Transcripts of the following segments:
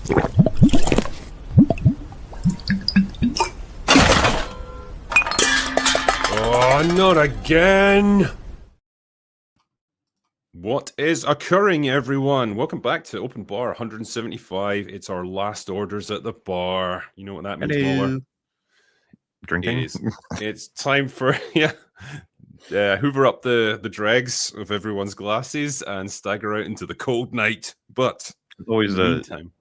Oh, not again! What is occurring, everyone? Welcome back to Open Bar 175. It's our last orders at the bar. You know what that means, Muller? Drinking. It's time for hoover up the dregs of everyone's glasses and stagger out into the cold night. But always in the meantime,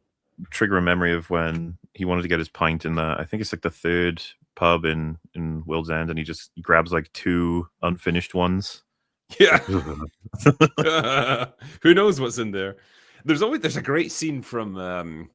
trigger a memory of when he wanted to get his pint in the, I think it's like the third pub in World's End, and he grabs like 2 unfinished ones. Yeah. Who knows what's in there? There's a great scene from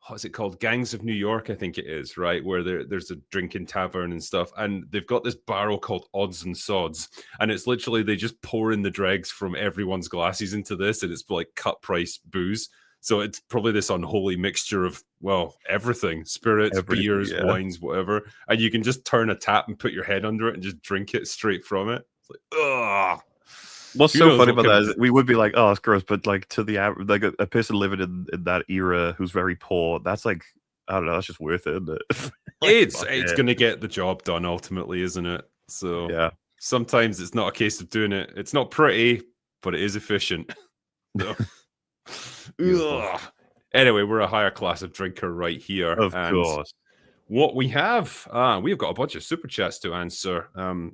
what's it called? Gangs of New York, I think it is, right? Where there's a drinking tavern and stuff, and they've got this barrel called Odds and Sods, and it's literally they just pour in the dregs from everyone's glasses into this, and it's like cut price booze. So it's probably this unholy mixture of, well, everything, spirits, beers, wines, whatever. And you can just turn a tap and put your head under it and just drink it straight from it. It's like, ugh. What's so funny about that is we would be like, oh, it's gross, but like to the average, like a person living in that era who's very poor, that's like, I don't know, that's just worth it, isn't it? It's going to get the job done ultimately, isn't it? So yeah, sometimes it's not a case of doing it. It's not pretty, but it is efficient. So. Anyway, we're a higher class of drinker right here. Of course. What we have, we've got a bunch of super chats to answer.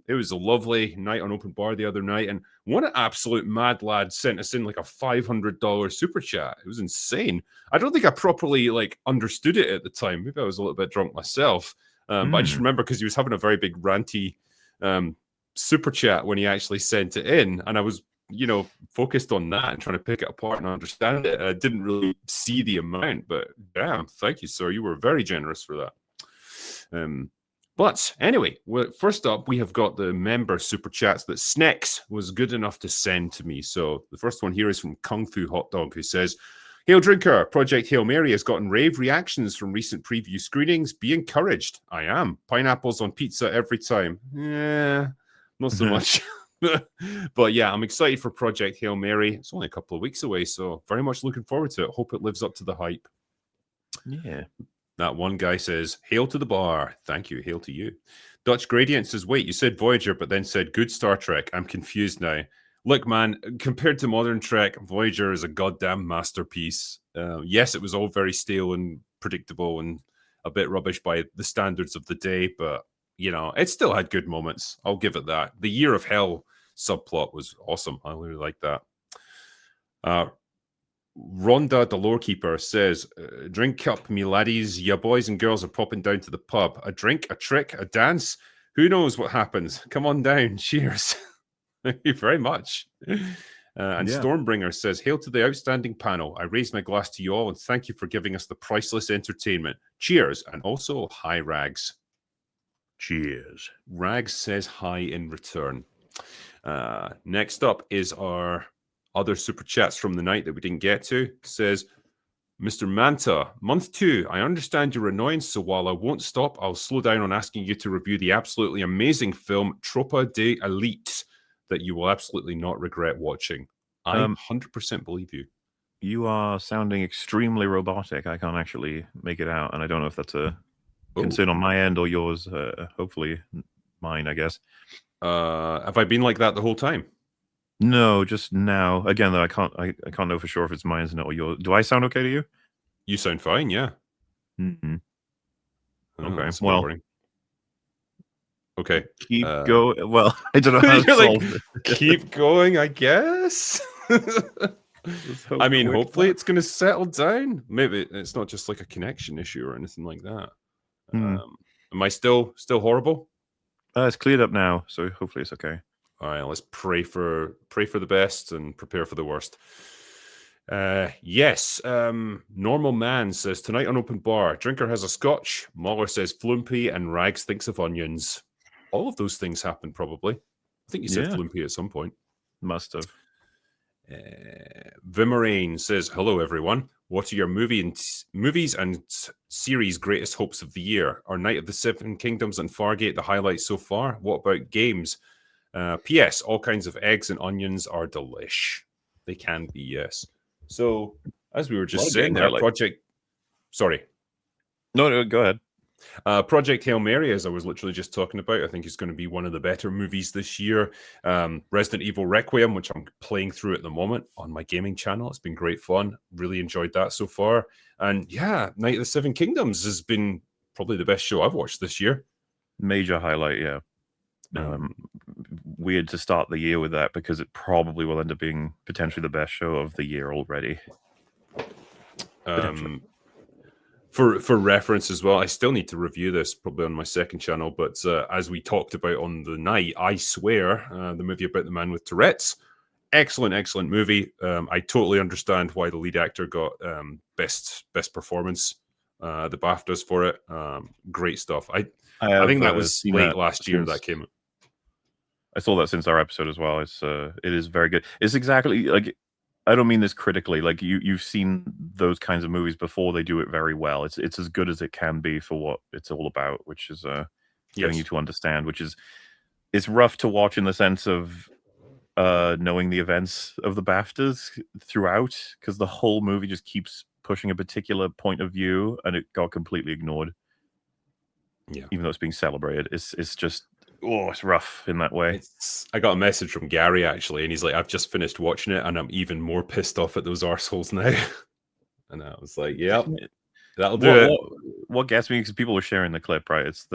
It was a lovely night on Open Bar the other night, and one absolute mad lad sent us in like a $500 super chat. It was insane. I don't think I properly understood it at the time. Maybe I was a little bit drunk myself, but I just remember because he was having a very big ranty super chat when he actually sent it in, and I was focused on that and trying to pick it apart and understand it. I didn't really see the amount, but damn, thank you, sir. You were very generous for that. But anyway, first up, we have got the member super chats that Snex was good enough to send to me. So the first one here is from Kung Fu Hot Dog, who says, Hail Drinker, Project Hail Mary has gotten rave reactions from recent preview screenings. Be encouraged. I am. Pineapples on pizza every time. Yeah, not so much. But yeah, I'm excited for Project Hail Mary. It's only a couple of weeks away, so very much looking forward to it. Hope it lives up to the hype. Yeah. That one guy says, hail to the bar. Thank you. Hail to you. Dutch Gradient says, wait, you said Voyager, but then said good Star Trek. I'm confused now. Look, man, compared to modern Trek, Voyager is a goddamn masterpiece. Yes, it was all very stale and predictable and a bit rubbish by the standards of the day, but it still had good moments. I'll give it that. The Year of Hell subplot was awesome. I really like that. Rhonda, the lorekeeper, says, drink up, me laddies. Ya boys and girls are popping down to the pub. A drink, a trick, a dance. Who knows what happens? Come on down. Cheers. Thank you very much. Stormbringer says, hail to the outstanding panel. I raise my glass to you all and thank you for giving us the priceless entertainment. Cheers. And also, hi, Rags. Cheers. Rags says hi in return. Next up is our other super chats from the night that we didn't get to. Says, Mr. Manta, month 2, I understand your annoyance, so while I won't stop, I'll slow down on asking you to review the absolutely amazing film Tropa de Elite that you will absolutely not regret watching. I 100% believe you. You are sounding extremely robotic. I can't actually make it out, and I don't know if that's a concern on my end or yours. Hopefully mine, I guess. Have I been like that the whole time? No, just now. Again, though, I can't know for sure if it's mine or yours. Do I sound okay to you? You sound fine, yeah. Mm-hmm. Okay. Well, okay. Keep going. Well, I don't know how to solve it. Keep going, I guess. I mean, hopefully it's going to settle down. Maybe it's not just like a connection issue or anything like that. Am I still horrible? It's cleared up now, so hopefully it's okay. All right, let's pray for the best and prepare for the worst. Yes, Normal Man says, tonight on Open Bar, Drinker has a scotch, Mahler says flumpy, and Rags thinks of onions. All of those things happen, probably. I think you said flumpy at some point. Must have. Vimarain says, hello, everyone. What are your movies and series greatest hopes of the year? Are Night of the Seven Kingdoms and Fargate the highlights so far? What about games? P.S. All kinds of eggs and onions are delish. They can be, yes. So, as we were just saying there, Project Sorry. No, go ahead. Project Hail Mary, as I was literally just talking about, I think is going to be one of the better movies this year. Resident Evil Requiem, which I'm playing through at the moment on my gaming channel. It's been great fun. Really enjoyed that so far. And yeah, Night of the Seven Kingdoms has been probably the best show I've watched this year. Major highlight, yeah. Weird to start the year with that because it probably will end up being potentially the best show of the year already. For reference as well, I still need to review this probably on my second channel, but as we talked about on the night, I Swear, the movie about the man with Tourette's, excellent movie. I totally understand why the lead actor got best performance at the BAFTAs for it. Great stuff. I think that was late last year that came out. I saw that since our episode as well. It is very good. It's exactly like, I don't mean this critically. Like you've seen those kinds of movies before. They do it very well. It's as good as it can be for what it's all about, which is getting you to understand. Which is, it's rough to watch in the sense of knowing the events of the BAFTAs throughout, because the whole movie just keeps pushing a particular point of view, and it got completely ignored. Yeah, even though it's being celebrated, it's just. Oh, it's rough in that way. I got a message from Gary actually, and he's like, "I've just finished watching it, and I'm even more pissed off at those arseholes now." And I was like, "Yep, that'll do it." What gets me, because people were sharing the clip, right? It's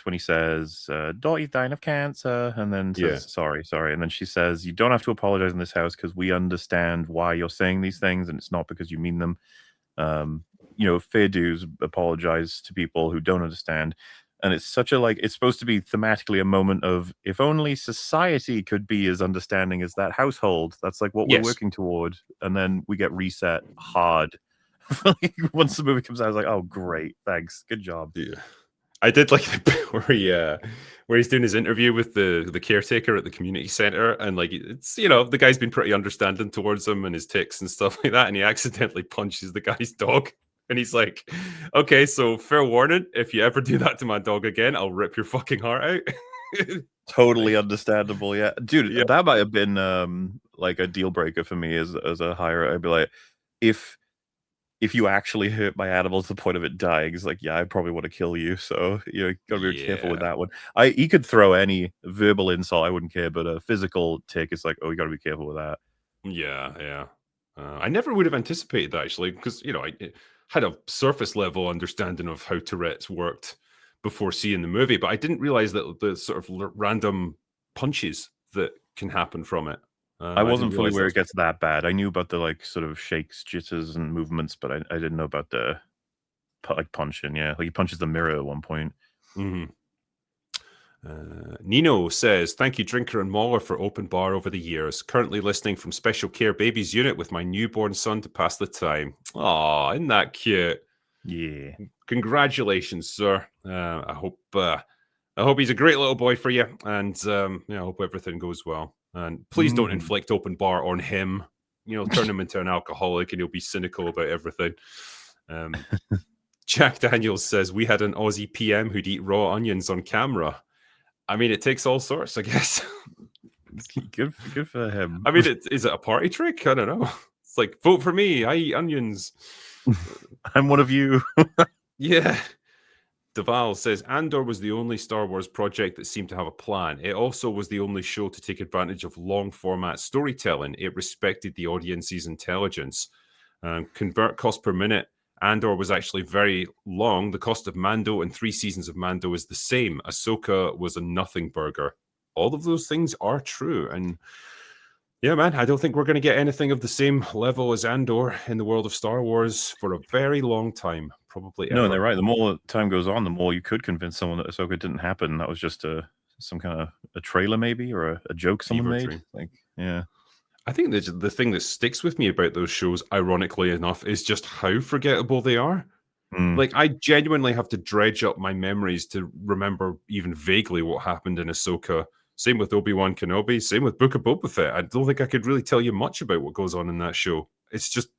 when he says, "Daughter's dying of cancer," and then says, "Sorry," and then she says, "You don't have to apologize in this house because we understand why you're saying these things, and it's not because you mean them. Fair dues, apologize to people who don't understand." And it's such a, like, it's supposed to be thematically a moment of, if only society could be as understanding as that household. That's like what we're working toward. And then we get reset hard. Once the movie comes out, I was like, oh, great. Thanks. Good job. Yeah. I did like where he's doing his interview with the caretaker at the community center, and like, it's, the guy's been pretty understanding towards him and his tics and stuff like that, and he accidentally punches the guy's dog. And he's like, "Okay, so fair warning, if you ever do that to my dog again, I'll rip your fucking heart out." Totally understandable, yeah. Dude, that might have been like a deal breaker for me as a hire. I'd be like, if you actually hurt my animal to the point of it dying, it's like, yeah, I probably want to kill you. So you gotta be careful with that one. He could throw any verbal insult, I wouldn't care, but a physical tick is like, oh, you gotta be careful with that. Yeah. I never would have anticipated that, actually, because I had a surface level understanding of how Tourette's worked before seeing the movie, but I didn't realize that the sort of random punches that can happen from it. I wasn't fully aware it gets that bad. I knew about the, like, sort of shakes, jitters, and movements, but I didn't know about the like punching. Yeah, like he punches the mirror at one point. Mm-hmm. Nino says, "Thank you, Drinker and Mauler, for open bar over the years. Currently listening from Special Care Babies Unit with my newborn son to pass the time." Aw, isn't that cute? Yeah. Congratulations, sir. I hope he's a great little boy for you, and I hope everything goes well. And please don't inflict open bar on him. Turn him into an alcoholic, and he'll be cynical about everything. Jack Daniels says, "We had an Aussie PM who'd eat raw onions on camera." I mean, it takes all sorts, I guess. Good for him. I mean, is it a party trick? I don't know. It's like, vote for me. I eat onions. I'm one of you. Yeah. Deval says, "Andor was the only Star Wars project that seemed to have a plan. It also was the only show to take advantage of long format storytelling. It respected the audience's intelligence. Convert cost per minute. Andor was actually very long. The cost of Mando and 3 seasons of Mando is the same. Ahsoka was a nothing burger." All of those things are true. And yeah, man, I don't think we're going to get anything of the same level as Andor in the world of Star Wars for a very long time. Probably ever. No, they're right. The more time goes on, the more you could convince someone that Ahsoka didn't happen. That was just some kind of a trailer, maybe, or a joke someone made. Dream. Like, yeah. I think the thing that sticks with me about those shows, ironically enough, is just how forgettable they are. Like, I genuinely have to dredge up my memories to remember even vaguely what happened in Ahsoka. Same with Obi-Wan Kenobi. Same with Book of Boba Fett. I don't think I could really tell you much about what goes on in that show. It's just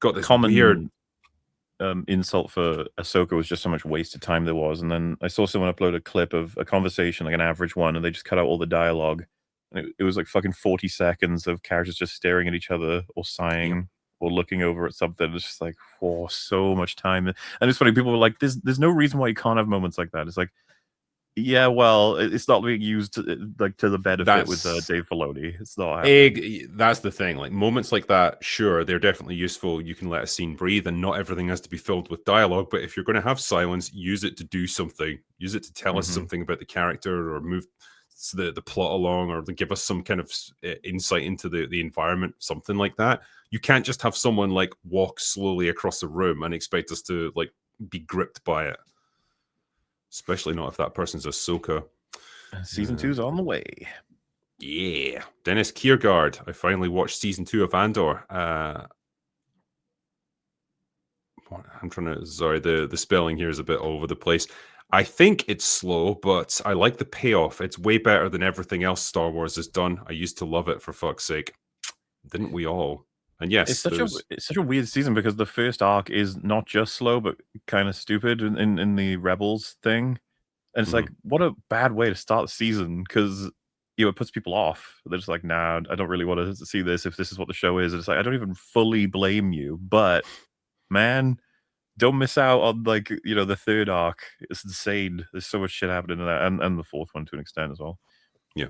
got this weird insult for Ahsoka was just so much wasted time there was. And then I saw someone upload a clip of a conversation, like an average one, and they just cut out all the dialogue. And it was like fucking 40 seconds of characters just staring at each other or sighing. or looking over at something. It's just like, oh, so much time. And it's funny, people were like, there's no reason why you can't have moments like that. It's like, yeah, well, it's not being used like to the benefit with Dave Filoni. It's not happening. That's the thing. Like moments like that, sure, they're definitely useful. You can let a scene breathe, and not everything has to be filled with dialogue. But if you're going to have silence, use it to do something. Use it to tell us something about the character, or move the plot along, or to give us some kind of insight into the environment, something like that. You can't just have someone like walk slowly across the room and expect us to like be gripped by it. Especially not if that person's Ahsoka. Season 2's on the way. Yeah. Dennis Kiergaard. I finally watched season 2 of Andor. I'm trying to... Sorry, the spelling here is a bit all over the place. I think it's slow, but I like the payoff. It's way better than everything else Star Wars has done. I used to love it, for fuck's sake. Didn't we all? And yes, it's such a weird season because the first arc is not just slow, but kind of stupid in the Rebels thing. And it's like, what a bad way to start the season, because it puts people off. They're just like, nah, I don't really want to see this if this is what the show is. And it's like, I don't even fully blame you, but man, don't miss out on like, the third arc. It's insane. There's so much shit happening in that, and the fourth one to an extent as well. Yeah.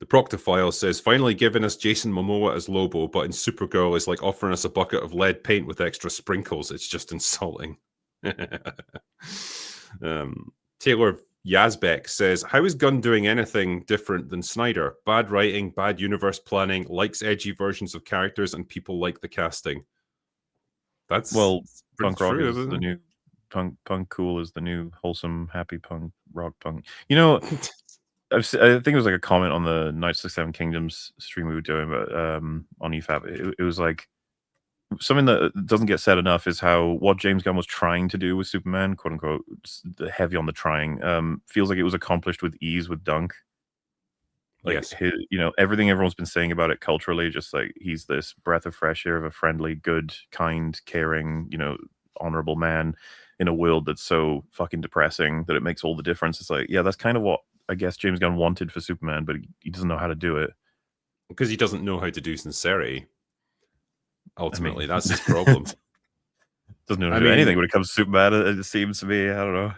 The Proctophile says, finally giving us Jason Momoa as Lobo, but in Supergirl is like offering us a bucket of lead paint with extra sprinkles. It's just insulting. Taylor Yazbek says, how is Gunn doing anything different than Snyder? Bad writing, bad universe planning, likes edgy versions of characters, and people like the casting. That's punk rock is the new punk cool is the new wholesome happy punk rock punk. I think it was like a comment on the Knights of the Seven Kingdoms stream we were doing, but on EFAP, it was like something that doesn't get said enough is how what James Gunn was trying to do with Superman, quote unquote, heavy on the trying, feels like it was accomplished with ease with Dunk. Like, yes. Everything everyone's been saying about it culturally, just like he's this breath of fresh air of a friendly, good, kind, caring, honorable man in a world that's so fucking depressing that it makes all the difference. It's like, yeah, that's kind of what I guess James Gunn wanted for Superman, but he doesn't know how to do it. Because he doesn't know how to do sincerity. Ultimately, that's his problem. Doesn't know how to do anything when it comes to Superman, it seems to me. I don't know.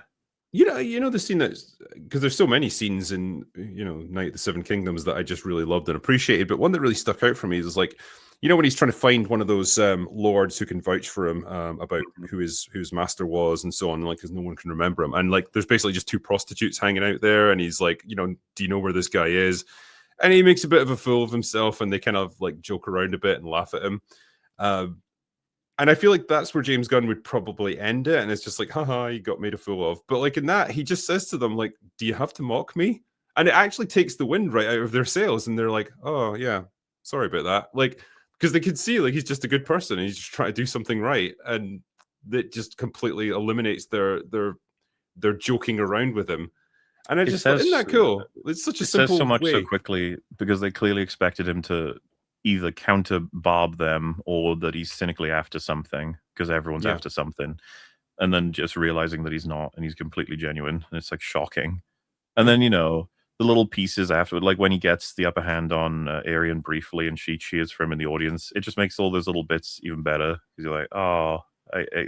You know the scene that, because there's so many scenes in Night of the Seven Kingdoms that I just really loved and appreciated, but one that really stuck out for me is like, when he's trying to find one of those lords who can vouch for him about who his master was and so on, like, because no one can remember him, and like there's basically just two prostitutes hanging out there, and he's like, do you know where this guy is? And he makes a bit of a fool of himself, and they kind of like joke around a bit and laugh at him. And I feel like that's where James Gunn would probably end it. And it's just like, haha, you got made a fool of. But like in that, he just says to them, like, do you have to mock me? And it actually takes the wind right out of their sails. And they're like, oh, yeah, sorry about that. Like, because they can see like he's just a good person and he's just trying to do something right. And that just completely eliminates their joking around with him. And I just thought, isn't that cool? It's such a simple says so much way. So quickly, because they clearly expected him to either counter Bob them or that he's cynically after something because everyone's after something, and then just realizing that he's not and he's completely genuine, and it's like shocking. And then the little pieces after, like when he gets the upper hand on Arian briefly and she cheers for him in the audience, it just makes all those little bits even better because you're like, oh,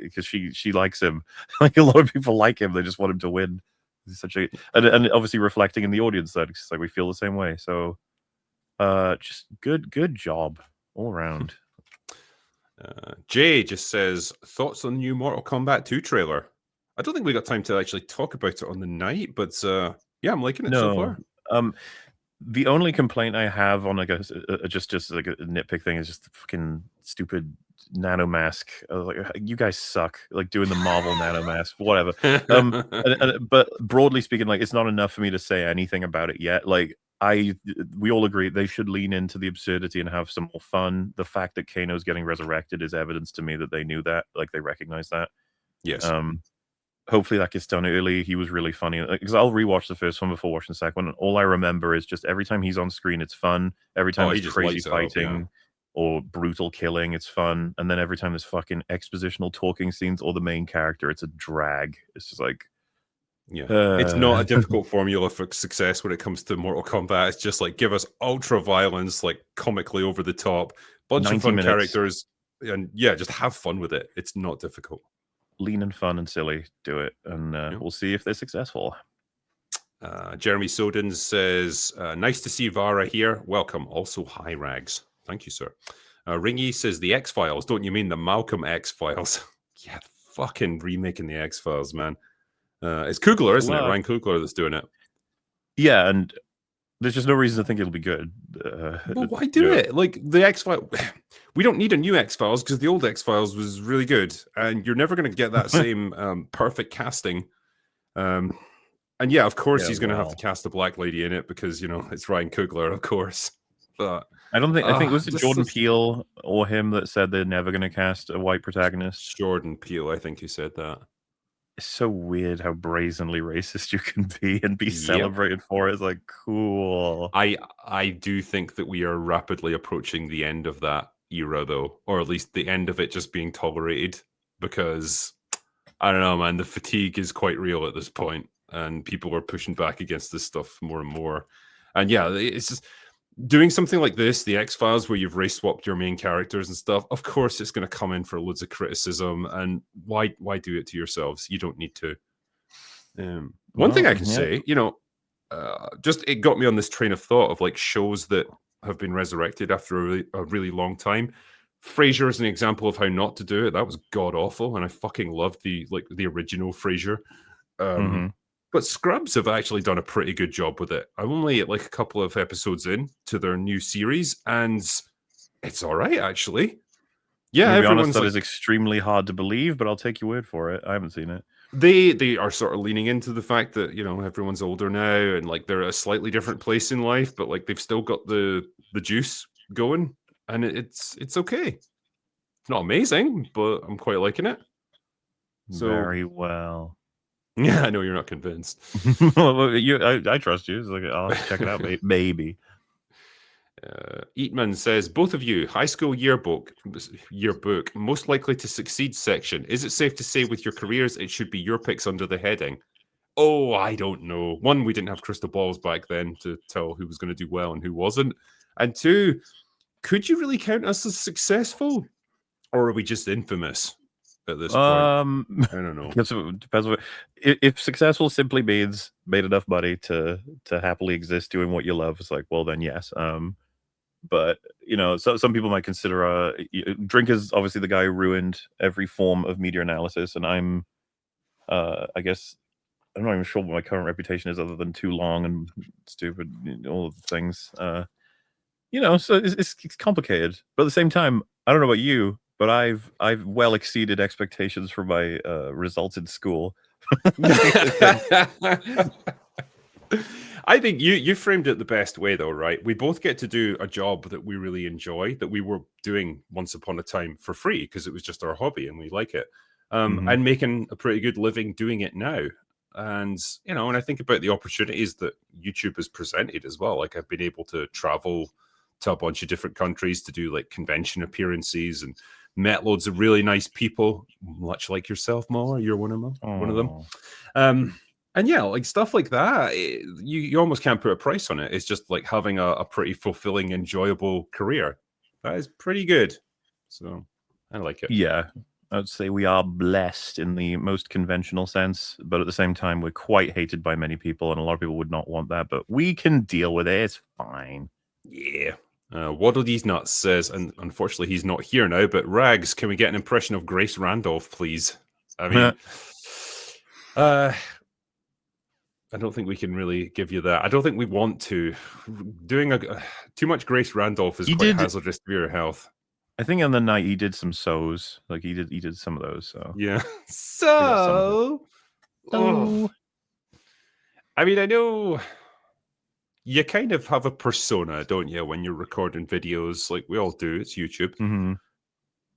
because she likes him. Like a lot of people like him, they just want him to win. He's such a and obviously reflecting in the audience that it's like we feel the same way. So just good job all around. Jay just says, thoughts on the new Mortal Kombat 2 trailer? I don't think we got time to actually talk about it on the night, but yeah, I'm liking it so far. The only complaint I have on like just like a nitpick thing is just the fucking stupid nano mask. I was like, you guys suck, like doing the Marvel nano mask, whatever. But broadly speaking, like it's not enough for me to say anything about it yet. Like we all agree they should lean into the absurdity and have some more fun. The fact that Kano's getting resurrected is evidence to me that they knew that, like they recognize that. Yes. Hopefully that gets done early. He was really funny because I'll rewatch the first one before watching the second one. And all I remember is just every time he's on screen, it's fun. Every time it's crazy fighting or brutal killing, it's fun. And then every time there's fucking expositional talking scenes or the main character, it's a drag. It's just like, it's not a difficult formula for success when it comes to Mortal Kombat. It's just like, give us ultra violence, like comically over the top, bunch of fun characters, And yeah, just have fun with it. It's not difficult. Lean and fun and silly. Do it, and we'll see if they're successful. Jeremy Soden says, nice to see Vara here. Welcome. Also, hi, Rags. Thank you, sir. Ringy says, the X-Files. Don't you mean the Malcolm X-Files? Yeah, fucking remaking the X-Files, man. It's Coogler, isn't it? Ryan Coogler that's doing it. Yeah, and there's just no reason to think it'll be good. But why do it? Like, the X-Files... We don't need a new X-Files because the old X-Files was really good. And you're never going to get that same perfect casting. And yeah, of course he's going to have to cast a black lady in it because, you know, it's Ryan Coogler, of course. But I don't think... I think, was it Jordan Peele or him that said they're never going to cast a white protagonist? Jordan Peele, I think he said that. It's so weird how brazenly racist you can be and be celebrated for it. It's like, cool. I do think that we are rapidly approaching the end of that era, though, or at least the end of it just being tolerated, because I don't know, man, the fatigue is quite real at this point, and people are pushing back against this stuff more and more. And yeah, it's just doing something like this, the X-Files, where you've race swapped your main characters and stuff. Of course, it's going to come in for loads of criticism, and why do it to yourselves? You don't need to. One thing I can say, you know, just it got me on this train of thought of like shows that have been resurrected after a really long time. Frasier is an example of how not to do it. That was god awful, and I fucking loved the original Frasier. But Scrubs have actually done a pretty good job with it. I'm only like a couple of episodes in to their new series, and it's all right, actually. Yeah, to be honest, that is extremely hard to believe, but I'll take your word for it. I haven't seen it. They are sort of leaning into the fact that, you know, everyone's older now, and like they're at a slightly different place in life, but like they've still got the juice going, and it's okay. It's not amazing, but I'm quite liking it. So, very well. Yeah, I know you're not convinced. I trust you. It's like, I'll check it out, maybe. Eatman says, both of you, high school yearbook, most likely to succeed section. Is it safe to say with your careers, it should be your picks under the heading? Oh, I don't know. One, we didn't have crystal balls back then to tell who was going to do well and who wasn't. And two, could you really count us as successful? Or are we just infamous at this point? I don't know. Depends on if successful simply means made enough money to happily exist doing what you love. It's like, well, then yes. But you know, so some people might consider Drink is obviously the guy who ruined every form of media analysis, and I'm I guess I'm not even sure what my current reputation is other than too long and stupid, all of the things. You know, so it's complicated, but at the same time, I don't know about you, but I've well exceeded expectations for my results in school. I think you framed it the best way, though, right? We both get to do a job that we really enjoy, that we were doing once upon a time for free because it was just our hobby and we like it, and making a pretty good living doing it now. And, you know, when I think about the opportunities that YouTube has presented as well, like I've been able to travel to a bunch of different countries to do like convention appearances and met loads of really nice people, much like yourself, Moa. You're one of them. And yeah, like stuff like that, you almost can't put a price on it. It's just like having a pretty fulfilling, enjoyable career. That is pretty good. So I like it. Yeah, I would say we are blessed in the most conventional sense, but at the same time, we're quite hated by many people, and a lot of people would not want that, but we can deal with it. It's fine. Yeah. Waddle These Nuts says, and unfortunately he's not here now, but Rags, can we get an impression of Grace Randolph, please? I mean, I don't think we can really give you that. I don't think we want to. Doing too much Grace Randolph is quite hazardous to your health. I think on the night he did some sows. Like he did some of those. So yeah. So I mean, I know you kind of have a persona, don't you, when you're recording videos? Like we all do. It's YouTube.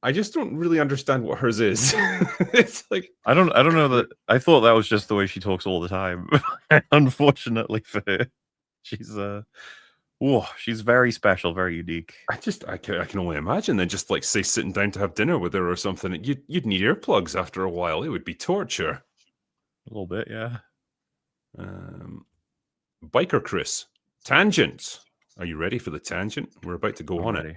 I just don't really understand what hers is. It's like I don't know that. I thought that was just the way she talks all the time. Unfortunately for her, she's she's very special, very unique. I can only imagine then just like say sitting down to have dinner with her or something. You'd need earplugs after a while. It would be torture. A little bit, yeah. Biker Chris, tangent. Are you ready for the tangent? We're about to go on it.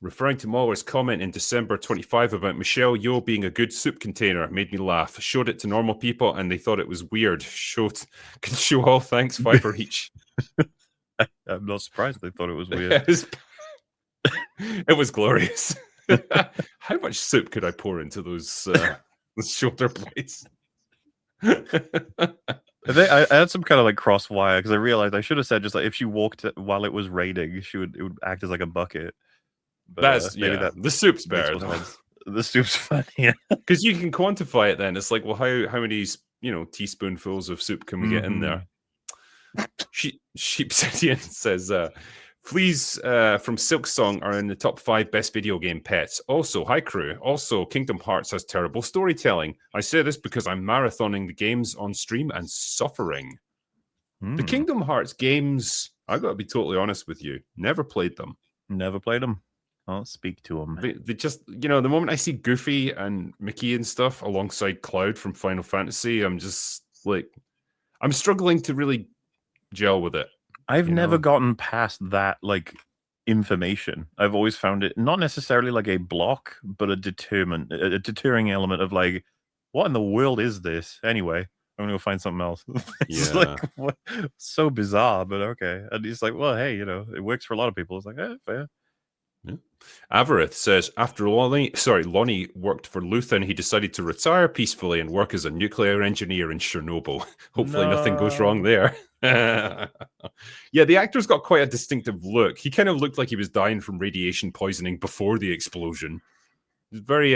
referring to Mahler's comment in December 25 about Michelle Yeoh being a good soup container made me laugh. Showed it to normal people and they thought it was weird. Can show all thanks, $5 each. I'm not surprised they thought it was weird. It was glorious. How much soup could I pour into those shoulder blades? I had some kind of like cross wire because I realized I should have said just like if she walked while it was raining, it would act as like a bucket. But the soup's better. The soup's funny, because you can quantify it. Then it's like, well, how many teaspoonfuls of soup can we get in there? Sheepsidian says, fleas from Silk Song are in the top 5 best video game pets. Also, hi crew. Also, Kingdom Hearts has terrible storytelling. I say this because I'm marathoning the games on stream and suffering. The Kingdom Hearts games, I got to be totally honest with you, never played them. Never played them. I'll speak to them. They just, the moment I see Goofy and Mickey and stuff alongside Cloud from Final Fantasy, I'm just like, I'm struggling to really gel with it. I've never gotten past that like information. I've always found it not necessarily like a block, but a deterring element of like, what in the world is this? Anyway, I'm gonna go find something else. It's like so bizarre, but okay. And it's like, well, hey, it works for a lot of people. It's like, fair. Yeah. Avarith says, after Lonnie worked for Luthen, he decided to retire peacefully and work as a nuclear engineer in Chernobyl. Hopefully nothing goes wrong there. Yeah, the actor's got quite a distinctive look. He kind of looked like he was dying from radiation poisoning before the explosion. He's very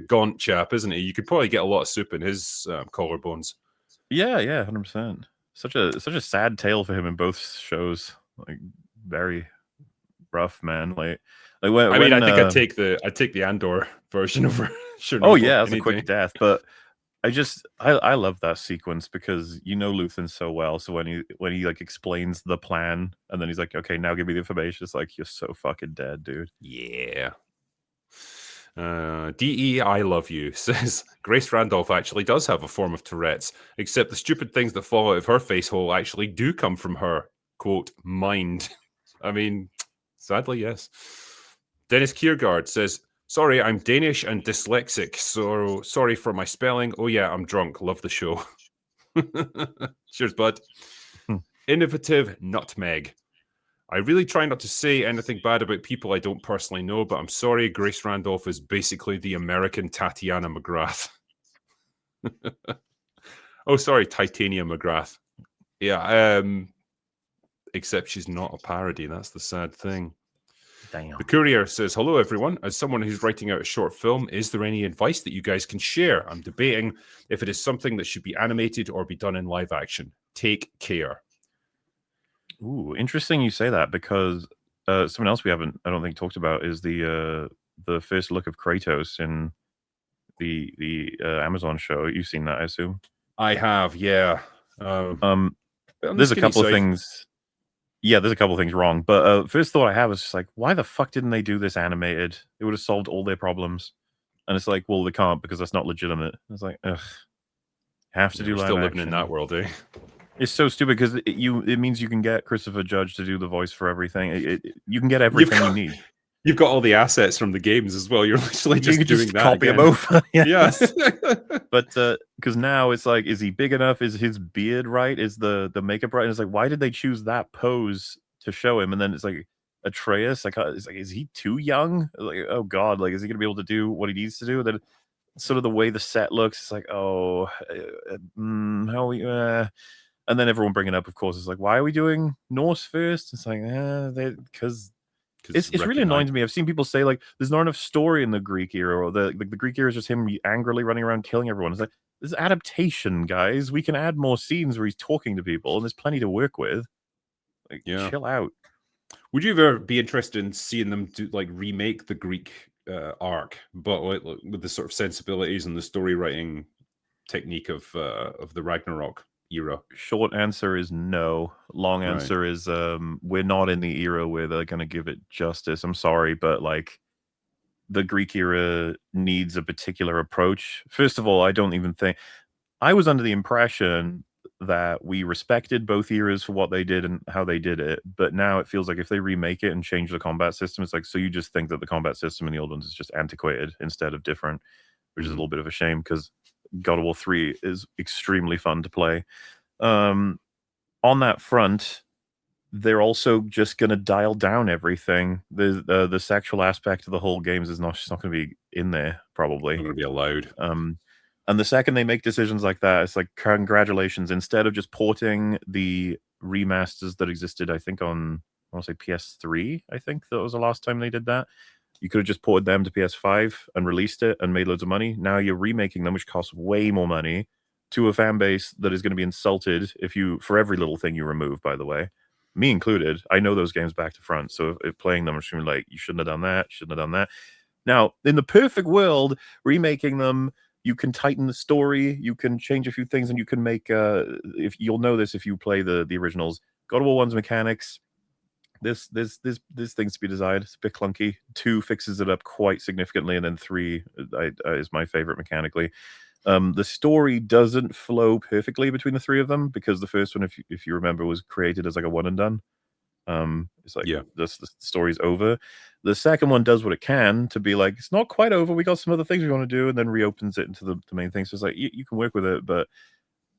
gaunt chap, isn't he? You could probably get a lot of soup in his collarbones. Yeah, 100%. Such a sad tale for him in both shows. Like, very rough, man. I think I'd take the Andor version over Chernobyl. Oh yeah, that's a quick death. But I love that sequence because Luthen so well. So when he like explains the plan and then he's like, okay, now give me the information. It's like, you're so fucking dead, dude. Yeah. DE, I love you, says Grace Randolph actually does have a form of Tourette's, except the stupid things that fall out of her face hole actually do come from her, quote, mind. I mean, sadly, yes. Dennis Kiergaard says, sorry, I'm Danish and dyslexic, so sorry for my spelling. Oh yeah, I'm drunk. Love the show. Cheers, bud. Innovative Nutmeg. I really try not to say anything bad about people I don't personally know, but I'm sorry, Grace Randolph is basically the American Tatiana McGrath. Oh, sorry, Titania McGrath. Yeah, except she's not a parody. That's the sad thing. Damn. The Courier says, hello, everyone. As someone who's writing out a short film, is there any advice that you guys can share? I'm debating if it is something that should be animated or be done in live action. Take care. Ooh, interesting you say that because someone else we haven't, I don't think, talked about is the first look of Kratos in the Amazon show. You've seen that, I assume. I have, yeah. There's a couple of things. Yeah, there's a couple of things wrong. But first thought I have is just like, why the fuck didn't they do this animated? It would have solved all their problems. And it's like, well, they can't because that's not legitimate. It's like, ugh. Have to do live still action. Living in that world, eh? It's so stupid because it means you can get Christopher Judge to do the voice for everything. You can get everything you need. You've got all the assets from the games as well. You're literally just doing that. Copy them over. Yes. But because now it's like, is he big enough? Is his beard right? Is the makeup right? And it's like, why did they choose that pose to show him? And then it's like Atreus. It's like, is he too young? Like, oh god, like, is he gonna be able to do what he needs to do? And then sort of the way the set looks, it's like, oh, how we. And then everyone bringing up, of course, is like, why are we doing Norse first? It's like, because it's really annoying to me. I've seen people say like, there's not enough story in the Greek era, or the Greek era is just him angrily running around killing everyone. It's like, this is adaptation, guys. We can add more scenes where he's talking to people, and there's plenty to work with. Like, chill out. Would you ever be interested in seeing them do like remake the Greek arc, but with the sort of sensibilities and the story writing technique of the Ragnarok era? Short answer is no. Long answer is we're not in the era where they're going to give it justice. I'm sorry, but like the Greek era needs a particular approach. First of all, I don't even think I was under the impression that we respected both eras for what they did and how they did it, but now it feels like if they remake it and change the combat system, it's like, so you just think that the combat system in the old ones is just antiquated instead of different, which is a little bit of a shame because God of War 3 is extremely fun to play. On that front, they're also just going to dial down everything. The sexual aspect of the whole games is not going to be in there, probably. Not going to be allowed. And the second they make decisions like that, it's like, congratulations. Instead of just porting the remasters that existed, I think on, I want to say PS3, I think that was the last time they did that. You could have just ported them to PS5 and released it and made loads of money. Now you're remaking them, which costs way more money, to a fan base that is going to be insulted for every little thing you remove, by the way. Me included. I know those games back to front. So if playing them, I'm just like, you shouldn't have done that, shouldn't have done that. Now, in the perfect world, remaking them, you can tighten the story, you can change a few things, and you can make if you'll know this if you play the originals. God of War 1's mechanics, this things to be desired. It's a bit clunky. 2 fixes it up quite significantly, and then 3 is my favorite mechanically. The story doesn't flow perfectly between the 3 of them because the first one, if you remember, was created as like a one and done. It's like, the story's over. The second one does what it can to be like, it's not quite over, we got some other things we want to do, and then reopens it into the main thing. So it's like, you can work with it, but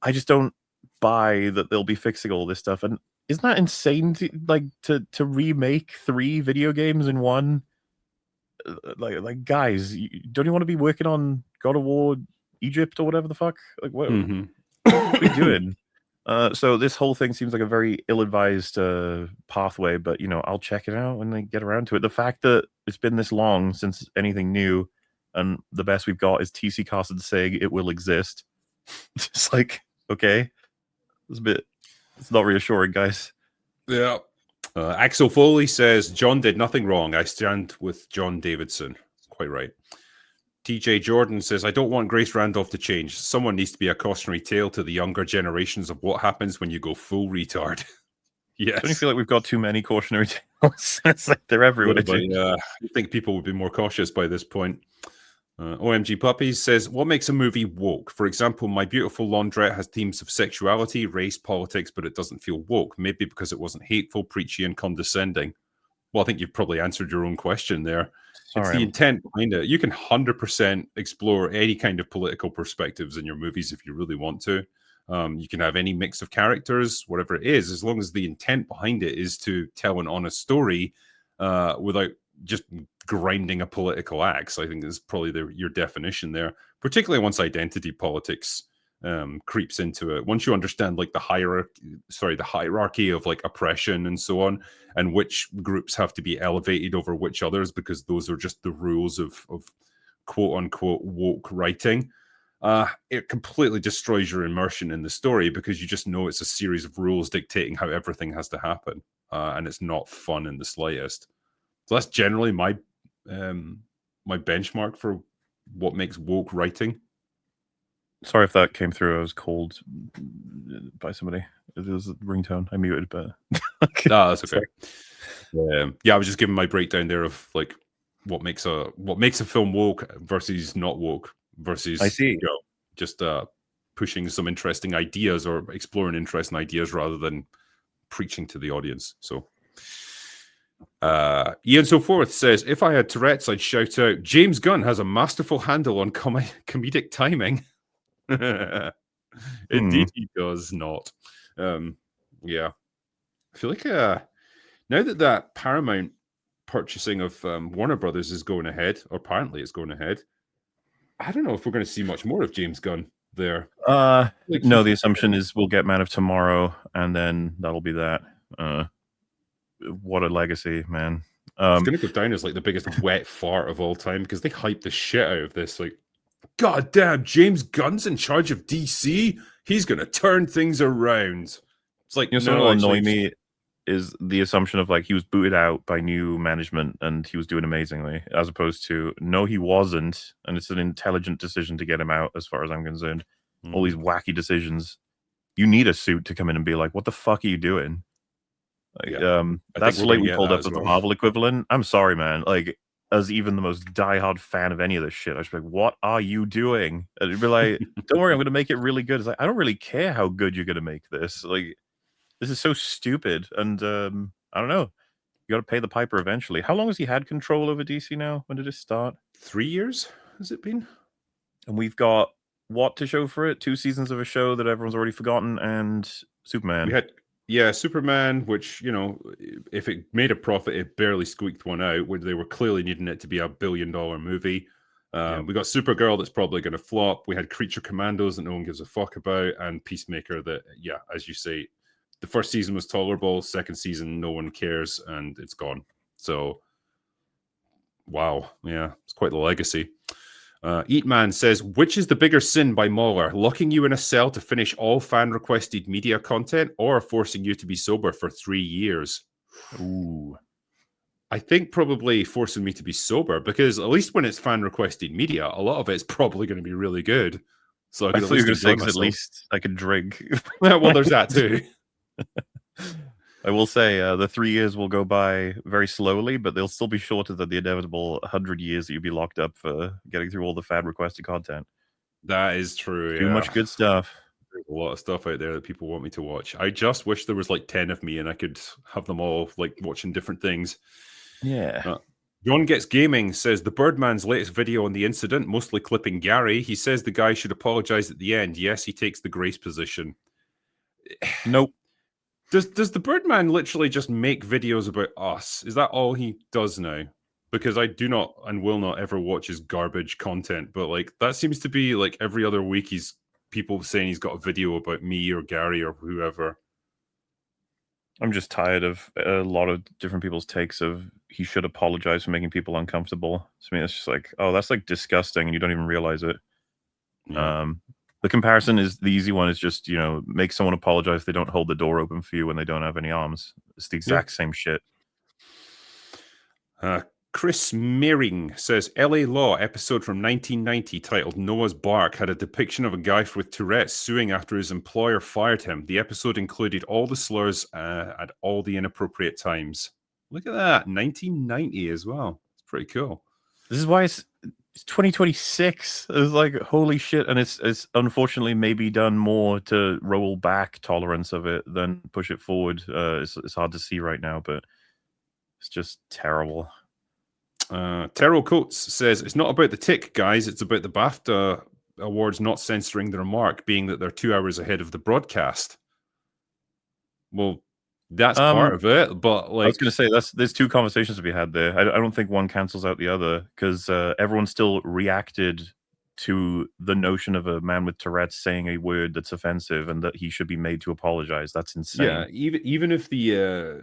I just don't buy that they'll be fixing all this stuff. And isn't that insane to remake 3 video games in one? Like guys, don't you want to be working on God of War Egypt or whatever the fuck? Like, what are you doing? So this whole thing seems like a very ill-advised pathway, but I'll check it out when they get around to it. The fact that it's been this long since anything new, and the best we've got is TC Carson saying it will exist. It's like, okay, it's not reassuring, guys. Yeah. Axel Foley says, John did nothing wrong. I stand with John Davidson. Quite right. TJ Jordan says, I don't want Grace Randolph to change. Someone needs to be a cautionary tale to the younger generations of what happens when you go full retard. Yes. Don't you feel like we've got too many cautionary tales? It's like they're everywhere. I think people would be more cautious by this point. OMG Puppies says, what makes a movie woke? For example, My Beautiful Laundrette has themes of sexuality, race, politics, but it doesn't feel woke. Maybe because it wasn't hateful, preachy, and condescending. Well, I think you've probably answered your own question there. It's the intent behind it. You can 100% explore any kind of political perspectives in your movies if you really want to. You can have any mix of characters, whatever it is, as long as the intent behind it is to tell an honest story without just grinding a political axe. I think is probably your definition there, particularly once identity politics creeps into it. Once you understand like the hierarchy of like oppression and so on, and which groups have to be elevated over which others, because those are just the rules of quote unquote woke writing. It completely destroys your immersion in the story because you just know it's a series of rules dictating how everything has to happen, and it's not fun in the slightest. So that's generally my benchmark for what makes woke writing. Sorry if that came through. I was called by somebody. It was a ringtone. I muted, but that's okay. I was just giving my breakdown there of like what makes a film woke versus not woke versus I see. Just pushing some interesting ideas or exploring interesting ideas rather than preaching to the audience. So Ian So Forth says, if I had Tourette's, I'd shout out, James Gunn has a masterful handle on comedic timing. Indeed, he does not. I feel like now that Paramount purchasing of Warner Brothers is going ahead, or apparently it's going ahead, I don't know if we're going to see much more of James Gunn there. No, the assumption is we'll get Man of Tomorrow, and then that'll be that. What a legacy, man. It's going to go down as like the biggest wet fart of all time because they hyped the shit out of this. Like, God damn, James Gunn's in charge of DC. He's going to turn things around. It's like, something will annoy me is the assumption of like he was booted out by new management and he was doing amazingly, as opposed to no, he wasn't, and it's an intelligent decision to get him out. As far as I'm concerned, all these wacky decisions. You need a suit to come in and be like, "What the fuck are you doing?" Like, that's slightly pulled up as the Marvel equivalent. I'm sorry, man. Like, as even the most diehard fan of any of this shit. I'd be like, what are you doing? And it'd be like, don't worry, I'm going to make it really good. It's like, I don't really care how good you're going to make this. Like, this is so stupid. And I don't know. You got to pay the piper eventually. How long has he had control over DC now? When did it start? 3 years has it been? And we've got what to show for it? 2 seasons of a show that everyone's already forgotten, and Superman. We had Superman, which, you know, if it made a profit, it barely squeaked one out, where they were clearly needing it to be $1 billion movie. We got Supergirl that's probably going to flop. We had Creature Commandos that no one gives a fuck about, and Peacemaker that, yeah, as you say, the first season was tolerable, second season no one cares, and it's gone. So, wow, yeah, it's quite the legacy. Eatman says, which is the bigger sin by Mueller, locking you in a cell to finish all fan-requested media content or forcing you to be sober for 3 years? Ooh. I think probably forcing me to be sober, because at least when it's fan-requested media, a lot of it's probably going to be really good. So I could I at thought you least were going to say, enjoy 'cause at myself. least I could drink. Well, there's that too. I will say the 3 years will go by very slowly, but they'll still be shorter than the inevitable 100 years that you'll be locked up for getting through all the fan-requested content. That is true. Too much good stuff. There's a lot of stuff out there that people want me to watch. I just wish there was like 10 of me and I could have them all like watching different things. Yeah. John Gets Gaming says the Birdman's latest video on the incident, mostly clipping Gary. He says the guy should apologize at the end. Yes, he takes the grace position. Nope. Does the Birdman literally just make videos about us? Is that all he does now? Because I do not and will not ever watch his garbage content, but like that seems to be like every other week he's people saying he's got a video about me or Gary or whoever. I'm just tired of a lot of different people's takes of he should apologize for making people uncomfortable. To me, it's just like, oh, that's like disgusting, and you don't even realize it. Yeah. The comparison is the easy one is just, you know, make someone apologize if they don't hold the door open for you when they don't have any arms. It's the exact same shit. Chris Meering says LA Law episode from 1990 titled Noah's Bark had a depiction of a guy with Tourette suing after his employer fired him. The episode included all the slurs at all the inappropriate times. Look at that, 1990 as well. It's pretty cool. This is why it's 2026. It's like, holy shit. And it's unfortunately maybe done more to roll back tolerance of it than push it forward. It's hard to see right now, but it's just terrible. Terrell Coates says it's not about the tick, guys. It's about the BAFTA awards not censoring the remark, being that they're 2 hours ahead of the broadcast. Well, that's part of it, but like I was going to say, there's two conversations to be had there. I don't think one cancels out the other, because everyone still reacted to the notion of a man with Tourette's saying a word that's offensive and that he should be made to apologize. That's insane. Yeah, even if the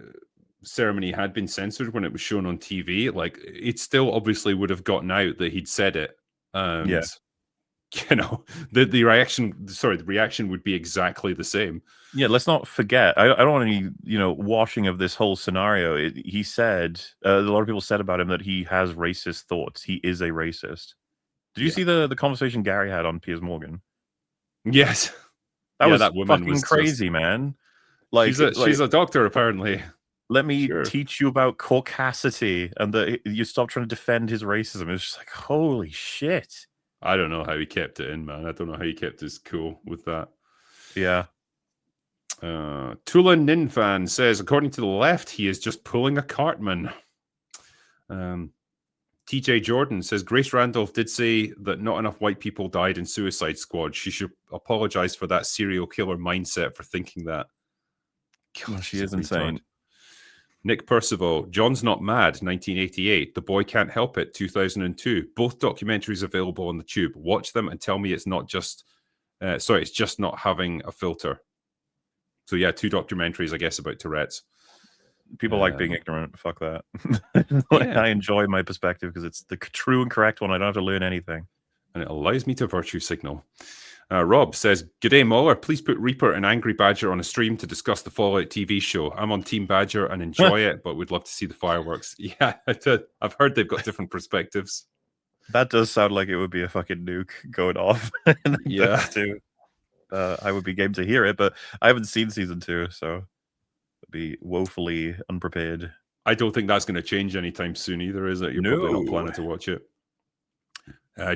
ceremony had been censored when it was shown on TV, like it still obviously would have gotten out that he'd said it. And you know, the reaction would be exactly the same. Yeah, let's not forget. I don't want any, washing of this whole scenario. He said a lot of people said about him that he has racist thoughts. He is a racist. Did you see the conversation Gary had on Piers Morgan? Yes, that was fucking crazy, man. Like she's a doctor apparently. Let me teach you about caucasity and that you stop trying to defend his racism. It's just like, holy shit. I don't know how he kept it in, man. I don't know how he kept his cool with that. Yeah. Tula Ninfan says, according to the left, he is just pulling a Cartman. TJ Jordan says, Grace Randolph did say that not enough white people died in Suicide Squad. She should apologize for that serial killer mindset for thinking that. God, she is insane. Nick Percival, John's Not Mad, 1988. The Boy Can't Help It, 2002. Both documentaries available on the tube. Watch them and tell me it's not just... it's just not having a filter. So yeah, 2 documentaries, I guess, about Tourette's. People like being ignorant. Fuck that. I enjoy my perspective because it's the true and correct one. I don't have to learn anything. And it allows me to virtue signal. Rob says, G'day, Mueller. Please put Reaper and Angry Badger on a stream to discuss the Fallout TV show. I'm on Team Badger and enjoy it, but would love to see the fireworks. Yeah, I've heard they've got different perspectives. That does sound like it would be a fucking nuke going off. Yeah. Too. I would be game to hear it, but I haven't seen season 2, so I'd be woefully unprepared. I don't think that's going to change anytime soon either, is it? You're probably not planning to watch it.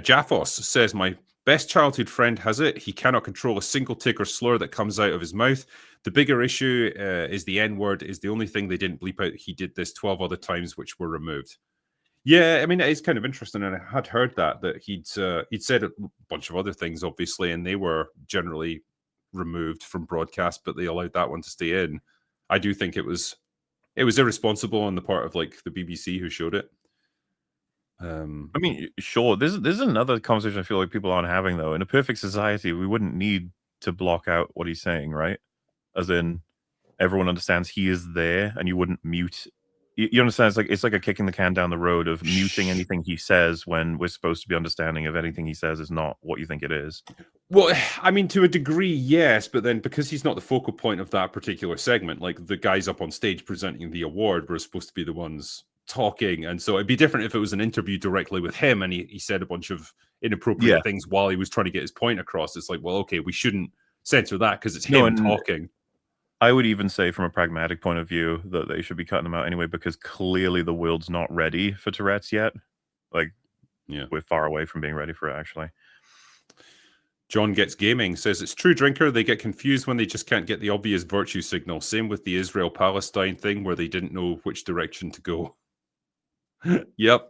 Jaffos says, my best childhood friend has it. He cannot control a single tick or slur that comes out of his mouth. The bigger issue is the N-word is the only thing they didn't bleep out. He did this 12 other times, which were removed. Yeah, I mean, it is kind of interesting, and I had heard that he'd said a bunch of other things, obviously, and they were generally removed from broadcast, but they allowed that one to stay in. I do think it was irresponsible on the part of like the BBC who showed it. I mean, sure. There's another conversation I feel like people aren't having though. In a perfect society, we wouldn't need to block out what he's saying, right? As in, everyone understands he is there, and you wouldn't mute. You understand? It's like a kicking the can down the road of muting anything he says when we're supposed to be understanding if anything he says is not what you think it is. Well, I mean, to a degree, yes, but then because he's not the focal point of that particular segment, like the guys up on stage presenting the award were supposed to be the ones talking, and so it'd be different if it was an interview directly with him and he said a bunch of inappropriate things while he was trying to get his point across. It's like, well, okay, we shouldn't censor that because it's him talking. I would even say from a pragmatic point of view that they should be cutting them out anyway, because clearly the world's not ready for Tourette's yet. Like, we're far away from being ready for it, actually. John Gets Gaming says, it's true, Drinker. They get confused when they just can't get the obvious virtue signal. Same with the Israel-Palestine thing where they didn't know which direction to go. Yep.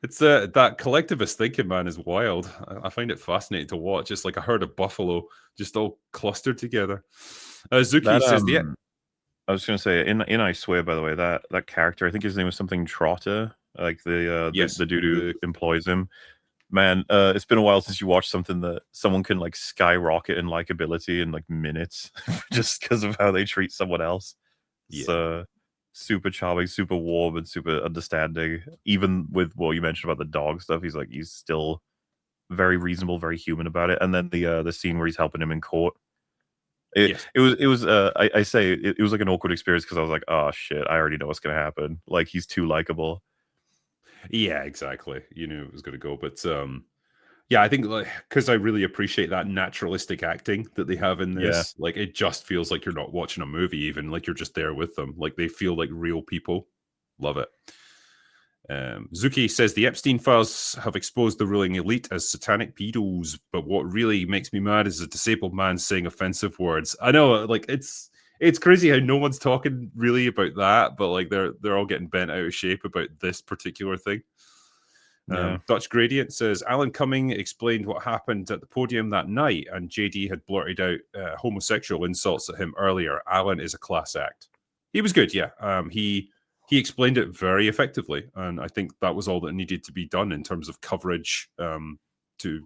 It's that collectivist thinking, man, is wild. I find it fascinating to watch. It's like a herd of buffalo just all clustered together. Zuki says I was going to say in I Swear, by the way, that character, I think his name was something Trotter, like the dude who employs him. Man, it's been a while since you watched something that someone can like skyrocket in likability in like minutes just because of how they treat someone else. It's super charming, super warm, and super understanding. Even with what you mentioned about the dog stuff, he's still very reasonable, very human about it. And then the scene where he's helping him in court. It was it was like an awkward experience because I was like, oh shit, I already know what's gonna happen. Like, he's too likable. Yeah, exactly. You knew it was gonna go, but yeah, I think like because I really appreciate that naturalistic acting that they have in this. Like, it just feels like you're not watching a movie, even like you're just there with them. Like, they feel like real people. Love it. Zuki says the Epstein files have exposed the ruling elite as satanic pedos, but what really makes me mad is a disabled man saying offensive words. I know, like it's crazy how no one's talking really about that, but like they're all getting bent out of shape about this particular thing. Dutch Gradient says Alan Cumming explained what happened at the podium that night, and JD had blurted out homosexual insults at him earlier. Alan is a class act. He was good, yeah. He explained it very effectively, and I think that was all that needed to be done in terms of coverage to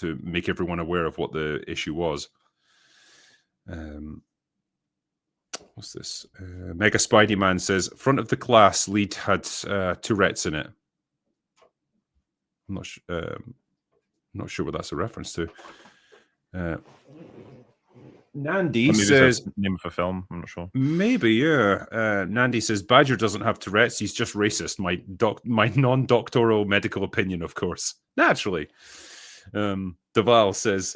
make everyone aware of what the issue was. What's this? Mega Spidey Man says front of the class lead had Tourette's in it. I'm not sure what that's a reference to. Nandy says name of a film. I'm not sure. Maybe, yeah. Nandy says Badger doesn't have Tourette's. He's just racist. My non-doctoral medical opinion, of course. Naturally. Deval says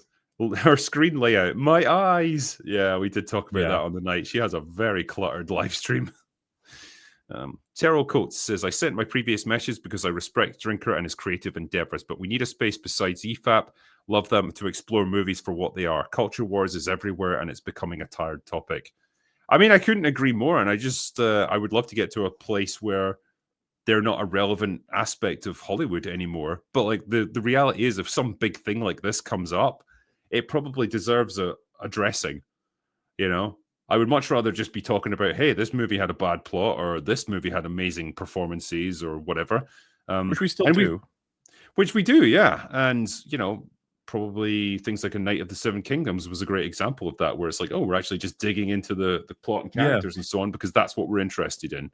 her screen layout. My eyes. Yeah, we did talk about that on the night. She has a very cluttered live stream. Terrell Coates says, I sent my previous message because I respect Drinker and his creative endeavors, but we need a space besides EFAP. Love them to explore movies for what they are. Culture wars is everywhere and it's becoming a tired topic. I mean, I couldn't agree more. And I just, I would love to get to a place where they're not a relevant aspect of Hollywood anymore. But like the reality is, if some big thing like this comes up, it probably deserves a addressing, you know? I would much rather just be talking about, hey, this movie had a bad plot, or this movie had amazing performances, or whatever. Which we still do. Which we do, yeah. And, probably things like A Night of the Seven Kingdoms was a great example of that, where it's like, oh, we're actually just digging into the plot and characters and so on, because that's what we're interested in.